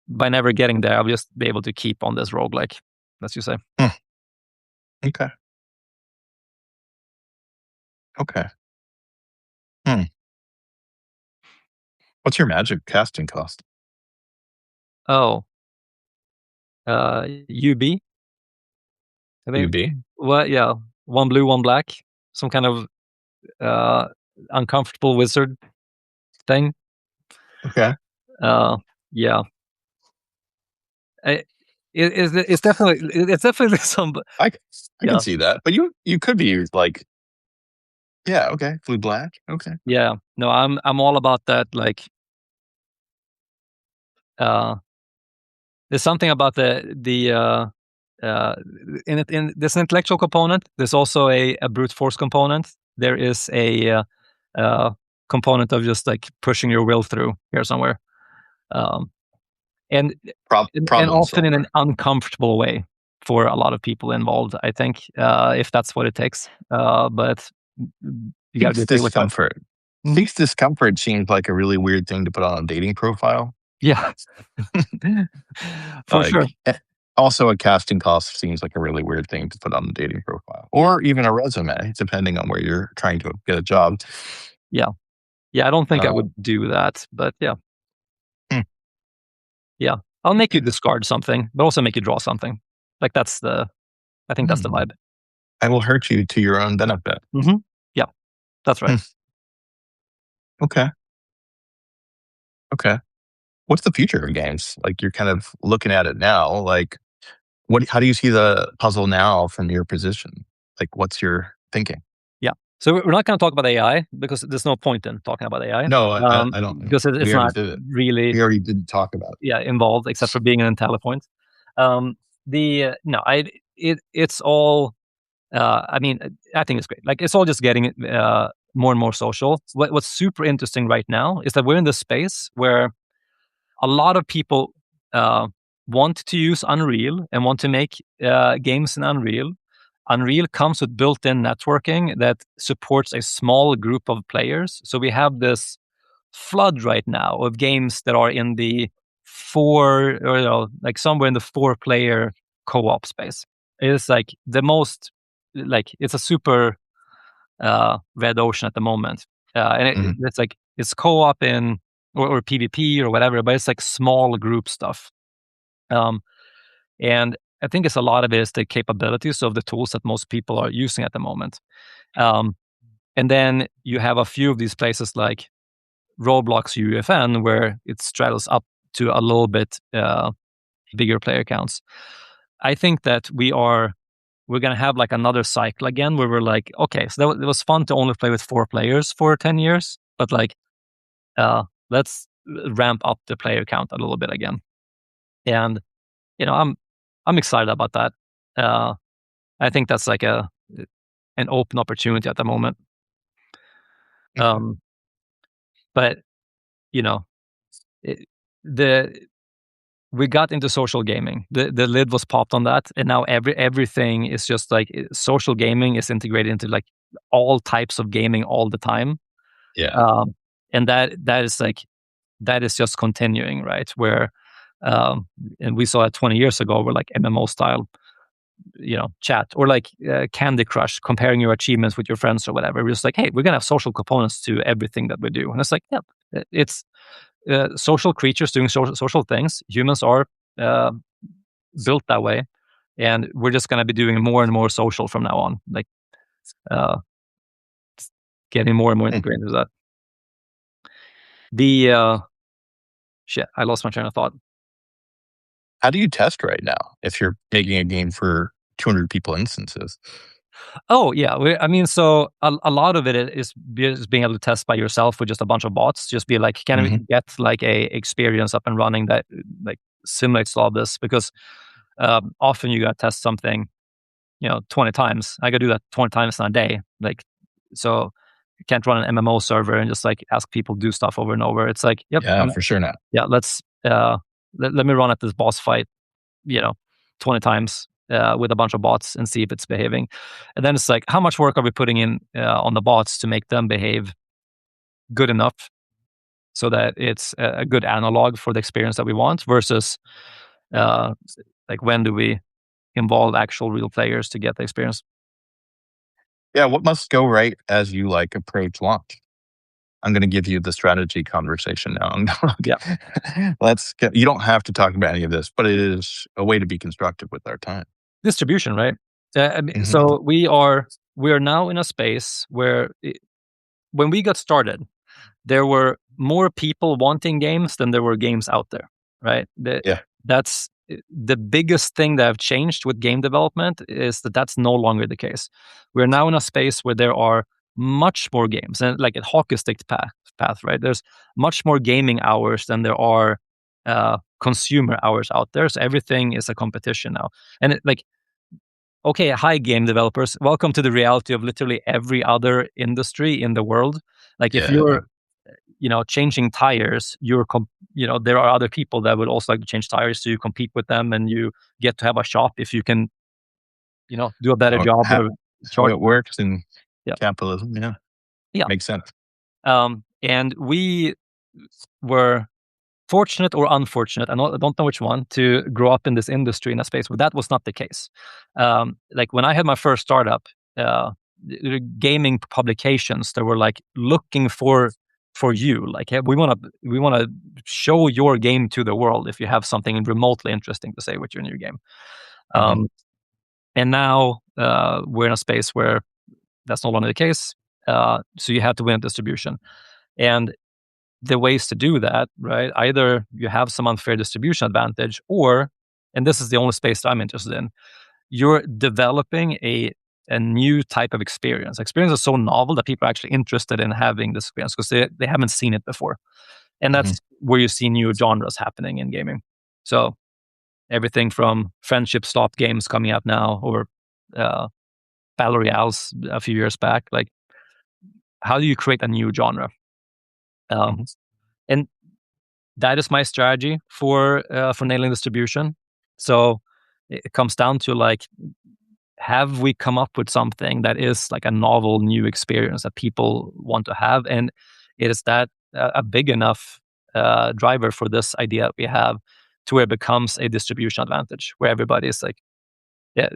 by never getting there, I'll just be able to keep on this roguelike, as you say. Hmm. Okay. Okay. Hmm. What's your magic casting cost? Oh, UB, I think. UB? Well, yeah, one blue, one black, some kind of uh, uncomfortable wizard thing. Okay. Uh, yeah, I, it's definitely some. I, I can Yeah, see that. But you could be like, yeah, okay. Blue black. Okay. yeah. No, I'm all about that. Like, uh, there's something about the in this intellectual component. There's also a brute force component. There is a component of just like pushing your will through here somewhere, um, and and Problem often in an solver. uncomfortable way for a lot of people involved. I think if that's what it takes, but you got to be Seeks okay with that. discomfort. Mhm. Seeks discomfort seems like a really weird thing to put on a dating profile. Yeah, for Like, sure. also a casting cost seems like a really weird thing to put on the dating profile, or even a resume, depending on where you're trying to get a job. Yeah, yeah. I don't think I Uh, would do that, but yeah. hmm, Yeah. I'll make you okay. discard something, but also make you draw something. Like I think that's the Hmm. vibe. I will hurt you to your own benefit. Mhm. Yeah, that's right. Hmm. Okay. Okay. What's the future of games? Like you're kind of looking at it now. Like, how do you see the puzzle now from your position? Like, what's your thinking? Yeah. So we're not gonna talk about AI because there's no point in talking about AI, No, I don't. because We it's already not did it. really, We already did talk about it. yeah, involved except for being an IntelliPoint. No, it's all, I mean, I think it's great. Like, it's all just getting more and more social. What's super interesting right now is that we're in this space where a lot of people uh, want to use Unreal and want to make games in Unreal. Unreal comes with built-in networking that supports a small group of players. So we have this flood right now of games that are in the four, or like somewhere in the four-player co-op space. It's like the most, like it's a super red ocean at the moment, and Mhm. it's like it's co-op in or PvP or whatever, but it's like small group stuff. Um, and I think it's a lot of it is the capabilities of the tools that most people are using at the moment. Um, and then you have a few of these places like Roblox UFN where it straddles up to a little bit bigger player counts. I think that we're gonna have like another cycle again where we're like, okay, so it was fun to only play with 4 players for 10 years, but like let's ramp up the player count a little bit again. And I'm excited about that. Uh, I think that's like an open opportunity at the moment. Okay. Um, but you know, it, the we got into social gaming. The lid was popped on that, and now everything is just like social gaming is integrated into like all types of gaming all the time. Yeah. Um, and that is just continuing, right? Where and we saw it 20 years ago, where like MMO style, chat, or like Candy Crush, comparing your achievements with your friends or whatever. We're just like, hey, we're gonna have social components to everything that we do, and it's like, yeah, it's social creatures doing social things. Humans are uh, built that way, and we're just gonna be doing more and more social from now on, like uh, getting more and more Hmm. integrated into that. The shit, I lost my train of thought. How do you test right now if you're making a game for 200 people instances? Oh yeah, I mean, so a lot of it is being able to test by yourself with just a bunch of bots. Just be like, can we Hmm. get like a experience up and running that like simulates all this? Because often you got to test something, 20 times. I got to do that 20 times in a day. Like, so you can't run an MMO server and just like ask people to do stuff over and over. It's like, yep, Yeah, for sure not. yeah, let me run at this boss fight, you know, 20 times with a bunch of bots and see if it's behaving. And then it's like, how much work are we putting in on the bots to make them behave good enough so that it's a good analog for the experience that we want, versus uh, like, when do we involve actual real players to get the experience? Yeah, what must go right as you like approach launch? I'm going to give you the strategy conversation now. Yeah, Let's get, you don't have to talk about any of this, but it is a way to be constructive with our time. distribution, right? I mean, Hmm. so we are now in a space where when we got started, there were more people wanting games than there were games out there, right? Yeah. That's the biggest thing that have changed with game development, is that that's no longer the case. We're now in a space where there are much more games, and like a hockey stick path, right? There's much more gaming hours than there are consumer hours out there. So everything is a competition now, and like, okay, hi game developers, welcome to the reality of literally every other industry in the world. Like, if Yeah. you're changing tires, there are other people that would also like to change tires, so you compete with them, and you get to have a shop if you can, do a better How, job how, or how charge. it works in Yeah, capitalism. Yeah. yeah. Makes sense. And we were fortunate or unfortunate, I don't know which one, to grow up in this industry in a space where that was not the case. Like, when I had my first startup, the gaming publications that were like looking for you, like, hey, we want to show your game to the world if you have something remotely interesting to say with your new game. Hmm. Um, and now we're in a space where that's no longer the case. So you have to win distribution, and the ways to do that, right? Either you have some unfair distribution advantage, or, and this is the only space that I'm interested in, you're developing a new type of experience. Experience is so novel that people are actually interested in having this experience because they haven't seen it before. And Hmm. that's where you see new genres happening in gaming. So everything from friendship stop games coming out now, or uh, battle royales a few years back. Like, how do you create a new genre? Um, Hmm. and that is my strategy for nailing distribution. So it comes down to like, have we come up with something that is like a novel new experience that people want to have, and is that a big enough driver for this idea that we have, to where it becomes a distribution advantage, where everybody is like, yeah,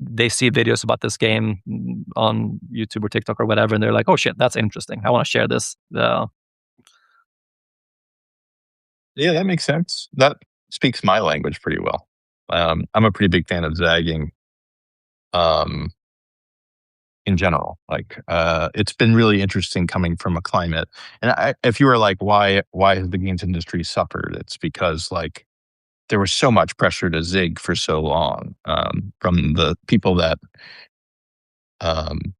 they see videos about this game on YouTube or TikTok or whatever, and they're like, oh shit, that's interesting, I want to share this. Yeah, that makes sense. That speaks my language pretty well. I'm a pretty big fan of zagging. Um, in general. Like, it's been really interesting coming from a climate. And if you were like, why has the games industry suffered? It's because like there was so much pressure to zig for so long, from the people that um,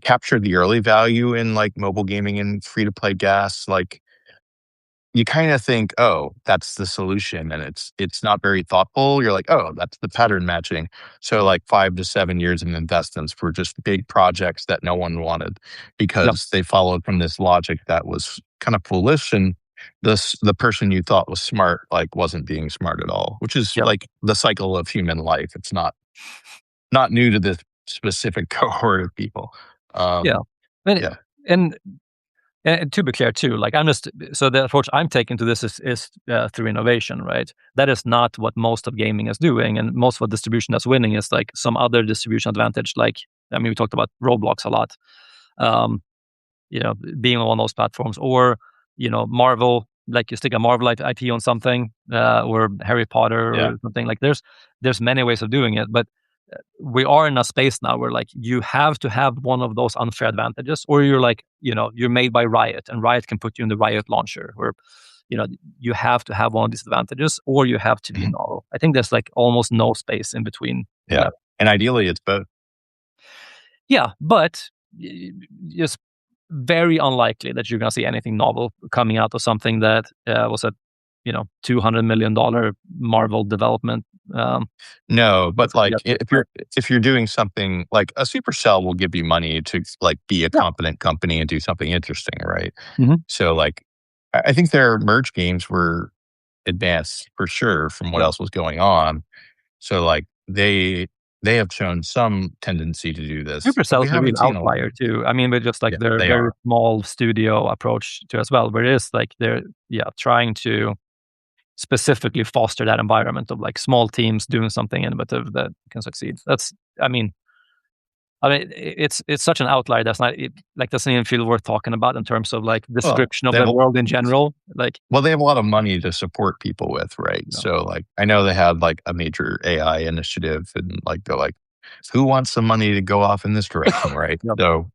captured the early value in like mobile gaming and free to play gas. Like, you kind of think, oh, that's the solution, and it's not very thoughtful. You're like, oh, that's the pattern matching. So like 5 to 7 years of investments for just big projects that no one wanted Yep, because they followed from this logic that was kind of foolish, and the person you thought was smart like wasn't being smart at all, which is yep, like the cycle of human life. It's not new to this specific cohort of people. yeah. Um, And yeah. and And to be clear too, like I'm just so the approach I'm taking to this is through innovation, right? That is not what most of gaming is doing, and most of what distribution that's winning is like some other distribution advantage. Like I mean, we talked about Roblox a lot, um, being on one of those platforms, or Marvel. Like you stick a Marvel IP on something, or Harry Potter Yeah. or something. Like there's many ways of doing it, but we are in a space now where like you have to have one of those unfair advantages, or you're like you're made by Riot, and Riot can put you in the Riot launcher, or you have to have one of these advantages, or you have to be Mhm. novel. I think there's like almost no space in between Yeah. that. And ideally, it's both. Yeah, but just very unlikely that you're going to see anything novel coming out of something that was a $200 million Marvel development. No, but It's gonna like get this, if you're doing something like a Supercell will give you money to like be a yeah. competent company and do something interesting, right? Mhm. So like I think their merge games were advanced for sure from what Yeah. else was going on. So like they have shown some tendency to do this, but Supercell we is a real haven't seen a lot. outlier too. I mean, with just like Yeah, their they very are. small studio approach to as well, where it is like they're trying to specifically foster that environment of like small teams doing something innovative that can succeed. It's such an outlier that's not like doesn't even feel worth talking about in terms of like Well, description of the world in general. Like, they have a lot of money to support people with, right? you know, So like I know they had like a major AI initiative and like they're like, who wants some money to go off in this direction, right? you know,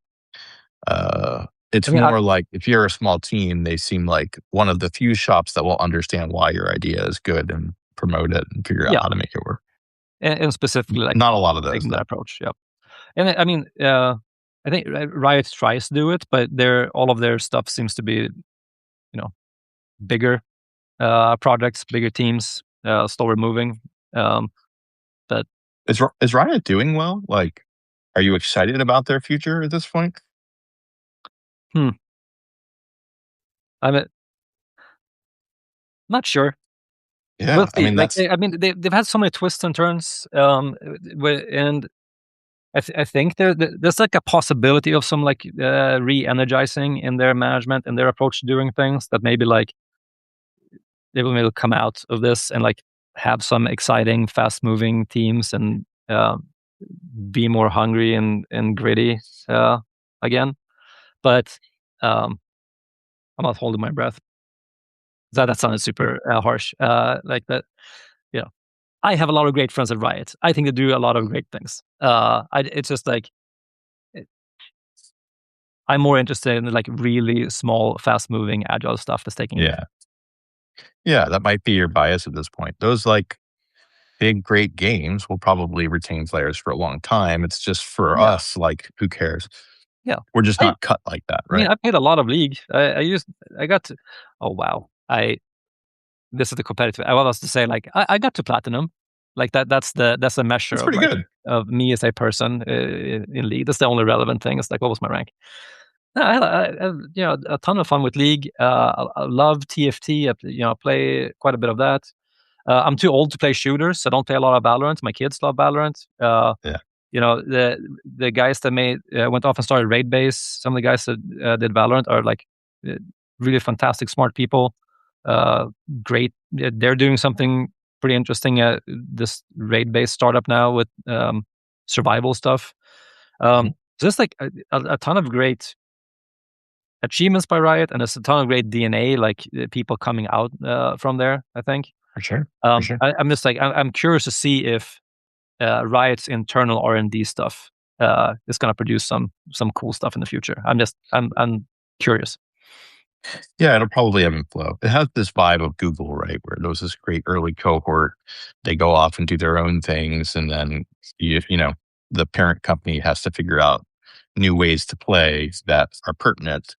So I it's mean, more like if you're a small team, they seem like one of the few shops that will understand why your idea is good and promote it and figure out yeah, how to make it work. and specifically like Not a lot of those taking that though. approach. Yeah, and I mean, I think Riot tries to do it, but all of their stuff seems to be bigger projects, bigger teams, slower moving. Um, but Is Riot doing well? Like, are you excited about their future at this point? hmm, I'm not sure. We'll Yeah, I see. mean Like, that's I mean, they've had so many twists and turns, and I think there's like a possibility of some like re-energizing in their management and their approach to doing things that maybe like they will maybe come out of this and like have some exciting, fast-moving teams and be more hungry and gritty again. But um, I'm not holding my breath. That sounded super harsh. Like that, you know. I have a lot of great friends at Riot. I think they do a lot of great things. It's just like it- I'm more interested in like really small, fast-moving, agile stuff that's taking. yeah. Yeah, that might be your bias at this point. Those like big great games will probably retain players for a long time. It's just for Yeah, us, like who cares? yeah. We're just I not cut like that, I mean, right? I played a lot of League. I got to. Oh wow! I This is the competitive. I was to say like I got to platinum. Like that's a measure That's of pretty like good. of me as a person in League. That's the only relevant thing. It's like what was my rank? No, I a ton of fun with League. I love TFT. Play quite a bit of that. I'm too old to play shooters, so I don't play a lot of Valorant. My kids love Valorant. Yeah. The guys that went off and started Raid Base. Some of the guys that did Valorant are like uh, really fantastic, smart people. Uh, Great. They're doing something pretty interesting. This Raid Base startup now with survival stuff. Mhm. So it's like a ton of great achievements by Riot, and there's a ton of great DNA, like people coming out from there. I think. For sure. For sure. I'm just like I'm curious to see if Riot's internal R&D stuff is going to produce some cool stuff in the future. I'm curious. Yeah, it'll probably ebb and flow. It has this vibe of Google, right? Where there was this great early cohort. They go off and do their own things, and then the parent company has to figure out new ways to play that are pertinent.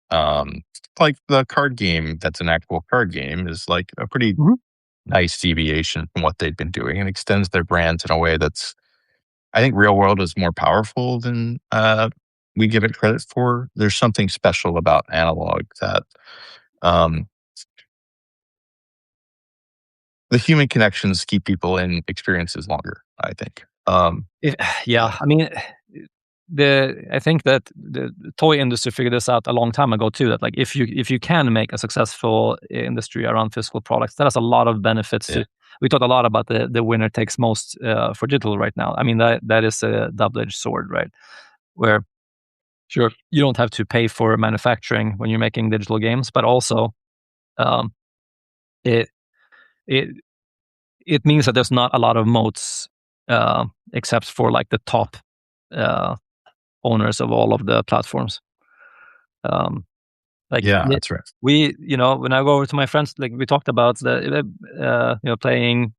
Um, like the card game, that's an actual card game, is like a pretty Mhm. nice deviation from what they've been doing and extends their brands in a way that's, I think, real world is more powerful than we give it credit for. There's something special about analog that um, the human connections keep people in experiences longer, I think. It, Uh, yeah, I mean, I think that the toy industry figured this out a long time ago too. That like if you can make a successful industry around physical products, that has a lot of benefits Yeah. to. We talked a lot about the winner takes most for digital right now. I mean that is a double-edged sword, right? Where sure you don't have to pay for manufacturing when you're making digital games, but also um, it it it means that there's not a lot of moats except for like the top uh, owners of all of the platforms. Um, like Yeah, that's right. we, when I go over to my friends, like we talked about playing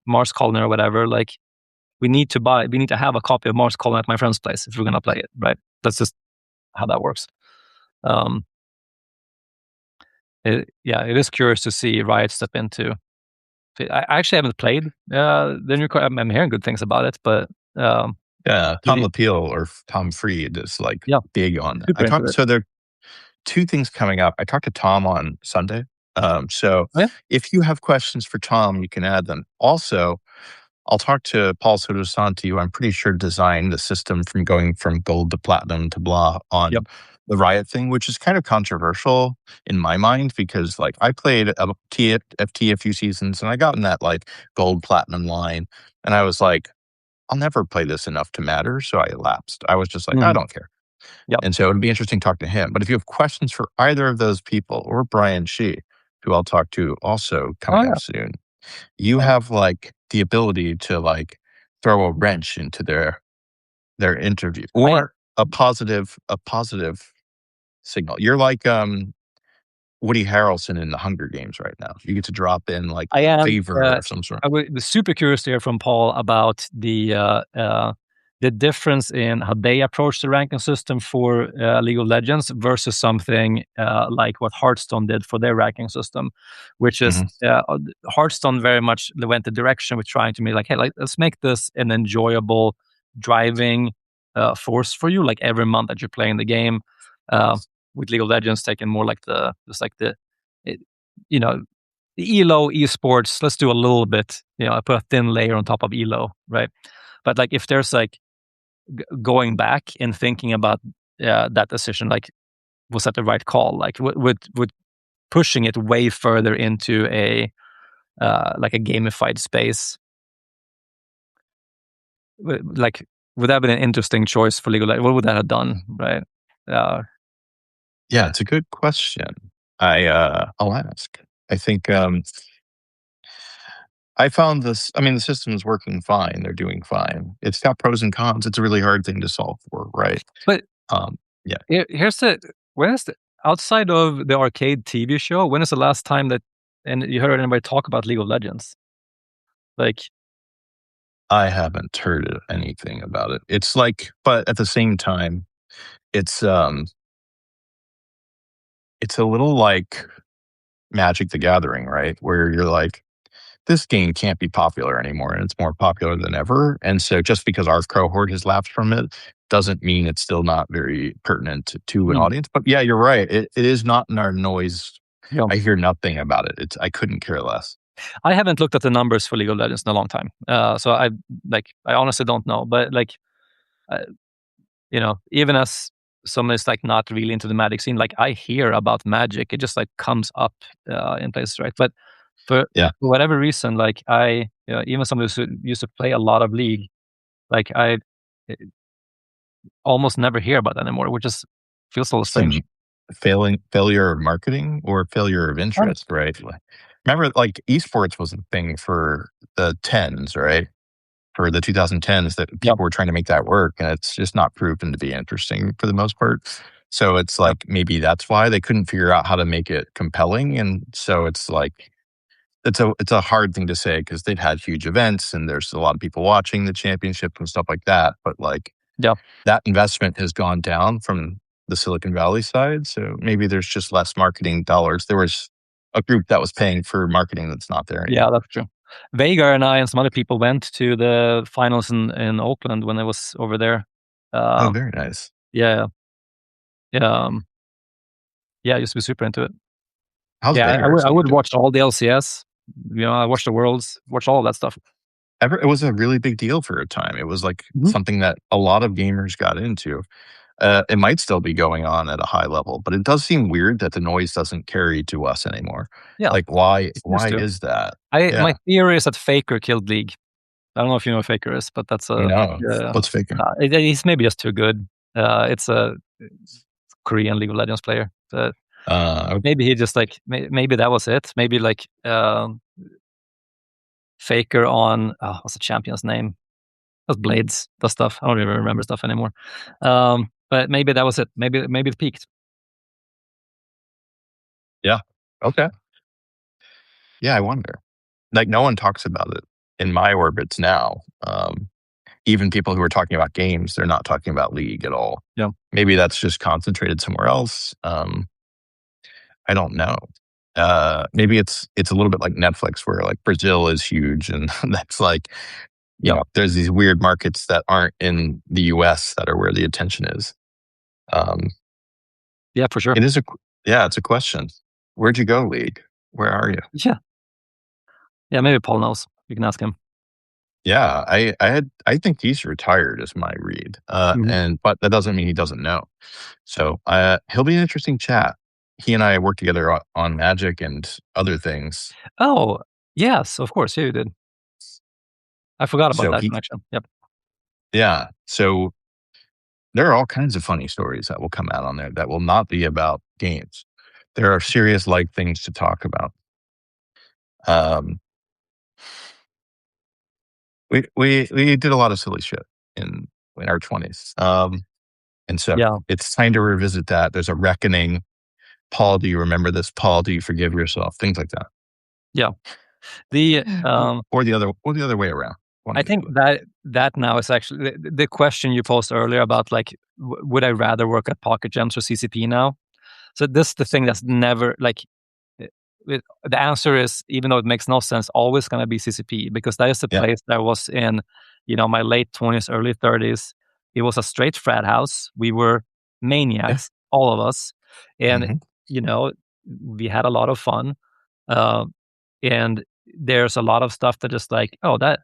Mars Colony or whatever. Like we need to have a copy of Mars Colony at my friend's place if we're gonna play it, right? That's just how that works. Um, it is curious to see Riot step into. I actually haven't played the new. I'm hearing good things about it, but um, Yeah, Tom the, Lapille or Tom Freed is like yeah, big on that. super into it. So there are two things coming up. I talked to Tom on Sunday. So Oh, yeah, if you have questions for Tom, you can add them. Also, I'll talk to Paul Sotosanti, who I'm pretty sure designed the system from going from gold to platinum to blah on yep, the Riot thing, which is kind of controversial in my mind because like I played FT a few seasons and I got in that like gold platinum line and I was like, I'll never play this enough to matter. So I lapsed. I was just like, I mhm, don't care. yep. And so it'd be interesting to talk to him. But if you have questions for either of those people or Brian Shee, who I'll talk to also Oh coming up yeah, soon, you um, have like the ability to like throw a wrench into their interview I or a positive signal. You're like Woody Harrelson in the Hunger Games right now. You get to drop in like I am. favor of some sort. I was super curious to hear from Paul about the difference in how they approach the ranking system for League of Legends versus something like what Hearthstone did for their ranking system, which is Hmm. Hearthstone very much went the direction with trying to make like, hey, like let's make this an enjoyable driving force for you, like every month that you're playing the game. Uh, with League of Legends taking more like the just like it, you know the ELO esports, let's do a little bit, I put a thin layer on top of ELO, right? But like if there's like going back and thinking about that decision, like was that the right call? Like would pushing it way further into a like a gamified space, like would that have been an interesting choice for League of Legends? What would that have done, right? Uh, Yeah, it's a good question. I'll ask. I think I found this. I mean, the system is working fine. They're doing fine. It's got pros and cons. It's a really hard thing to solve for, right? but Um, yeah, here's the when is the outside of the arcade TV show, when is the last time that and you heard anybody talk about League of Legends? Like, I haven't heard anything about it. It's like, but at the same time, it's um, it's a little like Magic the Gathering, right? Where you're like, this game can't be popular anymore, and it's more popular than ever. And so, just because our cohort has lapsed from it, doesn't mean it's still not very pertinent to an mm, audience. But yeah, you're right. It is not in our noise. you know, I hear nothing about it. I couldn't care less. I haven't looked at the numbers for League of Legends in a long time. So I honestly don't know. But like, uh, even as someone is like not really into the Magic scene, like I hear about Magic, it just like comes up in places, right? But Yeah, for whatever reason, like even someone who used to play a lot of League, like I almost never hear about that anymore, which just feels a little strange. some failure of marketing or failure of Um, interest, right? Remember, like esports was a thing for the tens, right? For the 2010s that yeah, people were trying to make that work, and it's just not proven to be interesting for the most part. So it's yeah, like maybe that's why they couldn't figure out how to make it compelling, and so it's like it's a hard thing to say because they've had huge events and there's a lot of people watching the championship and stuff like that. But like yeah, that investment has gone down from the Silicon Valley side, so maybe there's just less marketing dollars. There was a group that was paying for marketing that's not there yeah. anymore. That's true. Vega and I and some other people went to the finals in Oakland when I was over there. Oh, Um, very nice. yeah, yeah, yeah. I used to be super into it. How's Yeah, Vegas? I Are you would doing? watch all the LCS. I watched the Worlds, watch all of that stuff. It was a really big deal for a time. It was like Mhm. something that a lot of gamers got into. It might still be going on at a high level, but it does seem weird that the noise doesn't carry to us anymore. Yeah, Like, why it used why to. is that? My Yeah. theory is that Faker killed League. I don't know if you know who Faker is, but that's a No. yeah. What's faking? He's maybe just too good. It's a Korean League of Legends player. Okay. Maybe he just like maybe that was it. Maybe like Faker on what's the champion's name? Those Blades, the stuff. I don't even remember stuff anymore. But maybe that was it. Maybe it peaked. Yeah. Okay. Yeah, I wonder. Like, no one talks about it in my orbits now. Even people who are talking about games, they're not talking about League at all. Yeah, Maybe that's just concentrated somewhere else. I don't know. Maybe it's a little bit like Netflix, where like Brazil is huge, and that's like, yeah, there's these weird markets that aren't in the US that are where the attention is. Um, yeah, for sure. it is a yeah, it's a question. Where'd you go, League? Where are you? Yeah, yeah. Maybe Paul knows. You can ask him. Yeah, I think he's retired is my read. Mhm. And but that doesn't mean he doesn't know. So he'll be an interesting chat. He and I work together on Magic and other things. Oh, yes, of course. Yeah, you did. I forgot about So that he connection. Yep. yeah. So there are all kinds of funny stories that will come out on there that will not be about games. There are serious like things to talk about. Um, we did a lot of silly shit in our 20s. And so Yeah, it's time to revisit that. There's a reckoning. Paul, do you remember this? Paul, do you forgive yourself? Things like that. yeah. The Or the other way around. One I of the think other. that now is actually the question you posed earlier about like would I rather work at Pocket Gems or CCP now? So this is the thing that's never like eh, the answer is, even though it makes no sense, always going to be CCP, because that is a Yeah. place that was in, my late 20s, early 30s. It was a straight frat house. We were Yeah. maniacs, all of us, and Hmm. you know we had a lot of fun. Uh, and there's a lot of stuff that just like, oh, that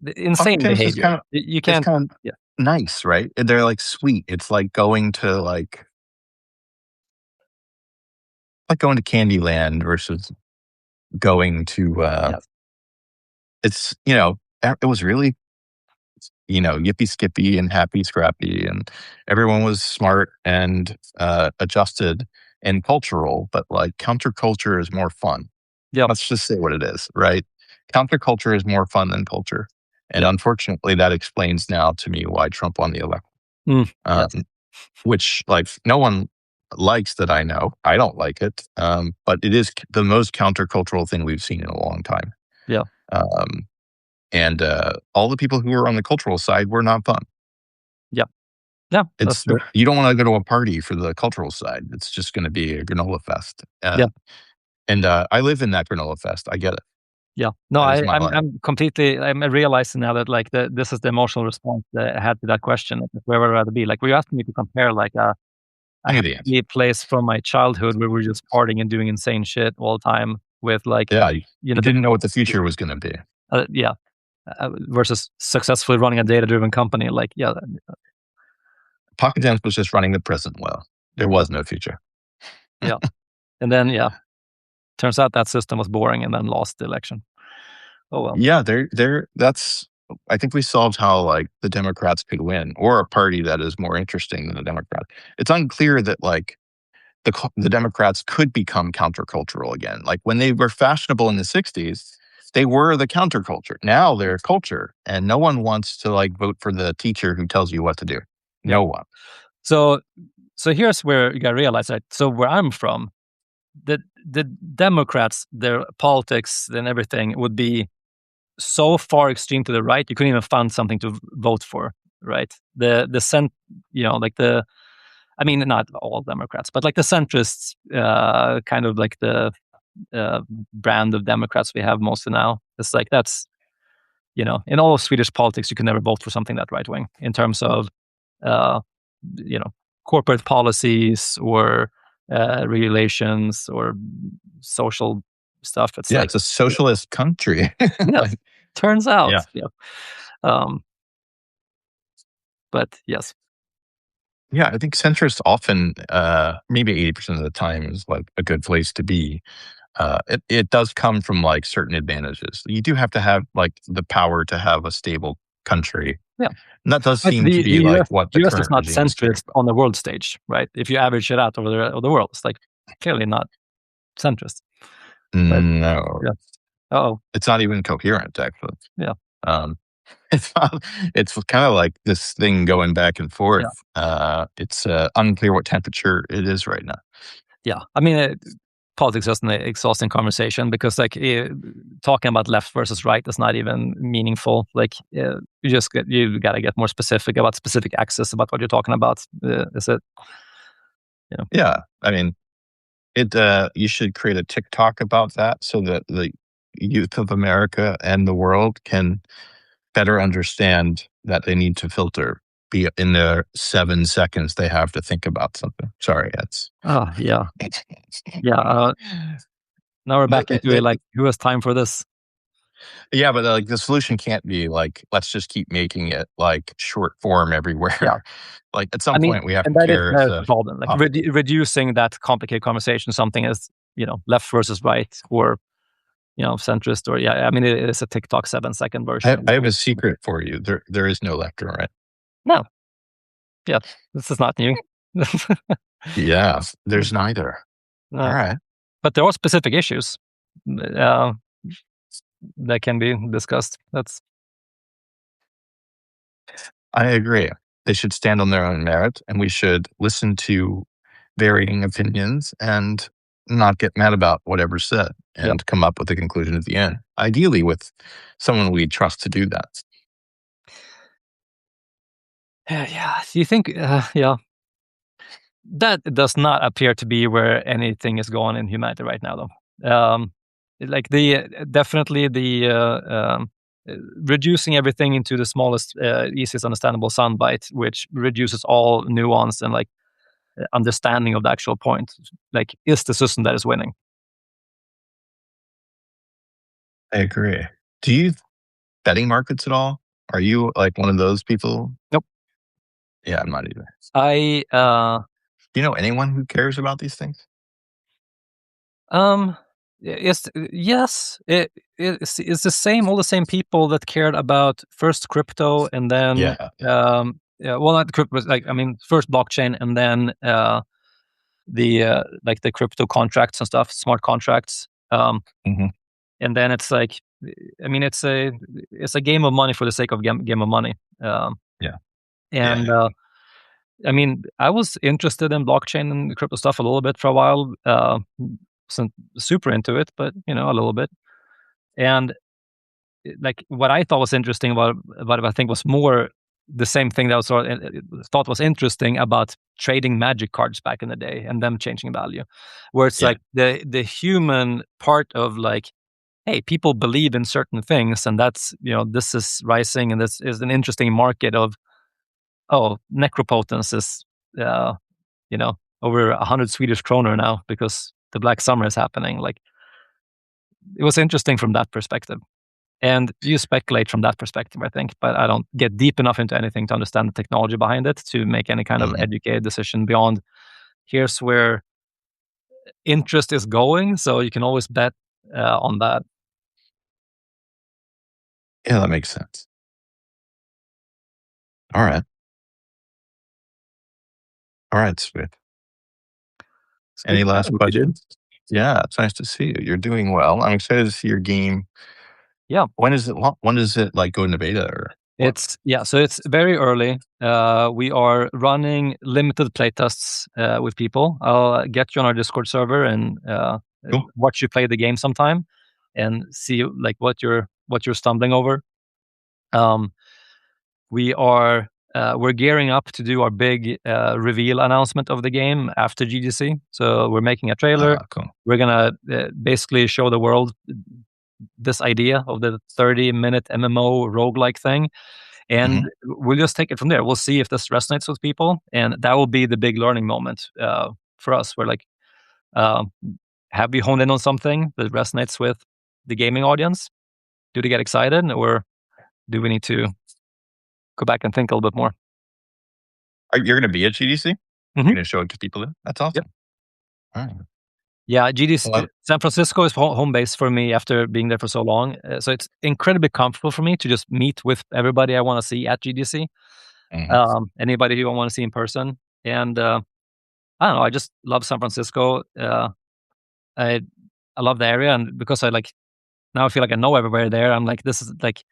the Pocket insane Gems is behavior. kind of You it's can't. kind of Yeah, nice, right? They're like sweet. It's like going to Candyland versus going to yeah, it's it was really yippee skippy and happy scrappy, and everyone was smart and adjusted and cultural, but like counterculture is more fun. yeah, Let's just say what it is, right? Counterculture is more fun than culture. And yeah. unfortunately, that explains now to me why Trump won the election, Yes, um, which like no one likes that I know. I don't like it, but it is the most countercultural thing we've seen in a long time. yeah, Um, and all the people who are on the cultural side were not fun. yeah, yeah. That's It's true. you don't want to go to a party for the cultural side. It's just going to be a granola fest. Yeah. And I live in that granola fest. I get it. Yeah. No, That is my I'm life. completely I'm realizing now that like this is the emotional response that I had to that question. Like, where would I rather be? Like, were you asking me to compare like a I knew the answer. happy place from my childhood where we're just partying and doing insane shit all the time with like, Yeah, you the didn't know what the future was going to be. yeah, versus successfully running a data-driven company. Like, yeah, Pocket Gems was just running the present well. There yeah, was no future. yeah. And then yeah, turns out that system was boring and then lost the election. Oh well. Yeah, that's I think we solved how like the Democrats could win, or a party that is more interesting than the Democrats. It's unclear that like the Democrats could become countercultural again. Like when they were fashionable in the 60s, they were the counterculture. Now they're culture, and no one wants to like vote for the teacher who tells you what to do. Yeah. No one. So here's where you gotta realize that. So where I'm from, the the Democrats, their politics and everything would be so far extreme to the right, you couldn't even find something to vote for, right? The cent, like I mean, not all Democrats, but like the centrists, kind of like the uh, brand of Democrats we have mostly now. It's like that's in all of Swedish politics, you can never vote for something that right wing in terms of uh, you know corporate policies or regulations or social. stuff. It's Yeah, like, it's a socialist country. yes, Like, turns out, yeah. yeah. Um, but yes, Yeah, I think centrist often, maybe 80% of the time is like a good place to be. It does come from like certain advantages. You do have to have like the power to have a stable country. yeah. And that does But seem to the be like what the US is current not regime is doing. centrist on the world stage, right? If you average it out over the world, it's like clearly not centrist. But No, yeah. Oh, it's not even coherent, actually. yeah, Um, it's not, it's kind of like this thing going back and yeah, forth. It's unclear what temperature it is right now. yeah. I mean, politics is an exhausting conversation because, like, talking about left versus right is not even meaningful. Like, you gotta get more specific about specific axis about what you're talking about. Is it? Yeah. Yeah, I mean, you should create a TikTok about that so that the youth of America and the world can better understand that they need to filter be in the 7 seconds they have to think about something. Sorry, that's Oh, yeah, yeah. Now we're but back into it. Like, who has time for this? yeah, but like the solution can't be like let's just keep making it like short form Yeah. everywhere. Like at I some mean, point we have and to care as that is the a problem. Like, populace. reducing that complicated conversation, something as, left versus right, or centrist, or yeah. I mean, it is a TikTok 7-second version of I it. have a secret for you. There is no left or right. No, yeah, this is not new. Yeah, there's neither. All Uh, right. but there are specific issues uh, that can be discussed. That's I agree. They should stand on their own merit, and we should listen to varying opinions and not get mad about whatever's said yeah, and come up with a conclusion at the end. Ideally, with someone we trust to do that. yeah. Do you think? Yeah, that does not appear to be where anything is going in humanity right now, though. Like definitely the reducing everything into the smallest, easiest understandable soundbite, which reduces all nuance and like understanding of the actual point. Like, is the system that is winning? I agree. Do you betting markets at all? Are you like one of those people? Nope. Yeah, I'm not either. I Do you know anyone who cares about these things? um yes, yes, it's the same, all the same people that cared about first crypto and then Yeah. yeah, well, not crypto, like, I mean, first blockchain and then the like the crypto contracts and stuff, smart contracts. Hmm. And then it's like, I mean, it's a game of money for the sake of game of money. Um, Yeah. and Yeah. I mean, I was interested in blockchain and crypto stuff a little bit for a while. Wasn't super into it, but a little bit. And like what I thought was interesting about it, I think was more the same thing that was thought was interesting about trading magic cards back in the day and them changing value, where it's Yeah. like the human part of like, hey, people believe in certain things, and that's this is rising, and this is an interesting market of, oh, necropotence is uh, over 100 Swedish kroner now because the Black Summer is happening. Like, it was interesting from that perspective. And you speculate from that perspective, I think, but I don't get deep enough into anything to understand the technology behind it to make any kind of Hmm. educated decision beyond here's where interest is going. So you can always bet on that. Yeah, that makes sense. All right. All right, Swift. It's good Any last chatting with you, dude. questions? Yeah, it's nice to see you. You're doing well. I'm excited to see your game. Yeah. When does it like go into beta or what? So it's very early. We are running limited playtests with people. I'll get you on our Discord server and Cool. watch you play the game sometime and see like what you're stumbling over. Um, we're gearing up to do our big reveal announcement of the game after GDC. So we're making a trailer. Cool. We're gonna basically show the world this idea of the 30-minute MMO roguelike thing, and Mhm. we'll just take it from there. We'll see if this resonates with people, and that will be the big learning moment for us. We're like, um, have we honed in on something that resonates with the gaming audience? Do they get excited, or do we need to go back and think a little bit more? You're going to be at GDC? Mhm. You're going to show it to people there? That's Yep. awesome. All right. Yeah, GDC Well, San Francisco is home base for me after being there for so long. So it's incredibly comfortable for me to just meet with everybody I want to see at GDC. mhm. Anybody who I want to see in person. And I don't know, I just love San Francisco. I I love the area, and because I like now I feel like I know everybody there. I'm like, this is like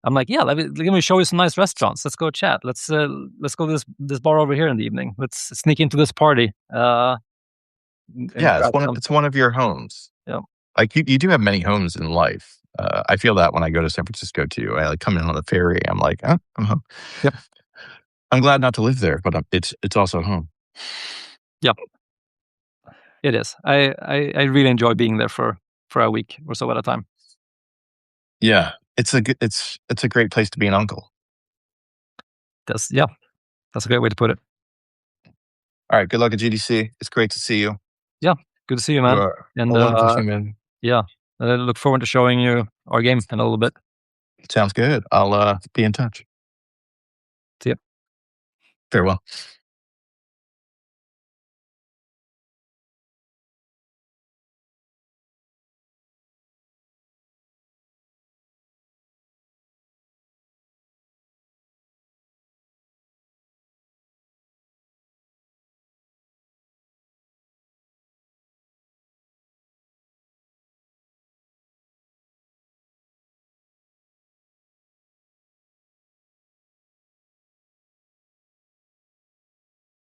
I'm like, yeah, let me show you some nice restaurants. Let's go chat. Let's go to this bar over here in the evening. Let's sneak into this party. And Yeah, grab some. it's one of your homes. Yeah. Like, you do have many homes in life. I feel that when I go to San Francisco too. I, like, come in on the ferry, I'm like, "Oh, I'm home." Yep. I'm glad not to live there, but, it's also home. Yep. It is. I really enjoy being there for a week or so at a time. Yeah. It's a great place to be an uncle. Yeah, that's a great way to put it. Alright, good luck at GDC. It's great to see you. Yeah, good to see you, You man. are a And wonderful human. yeah, I look forward to showing you our game in a little bit. Sounds good. I'll, be in touch. See ya. Farewell.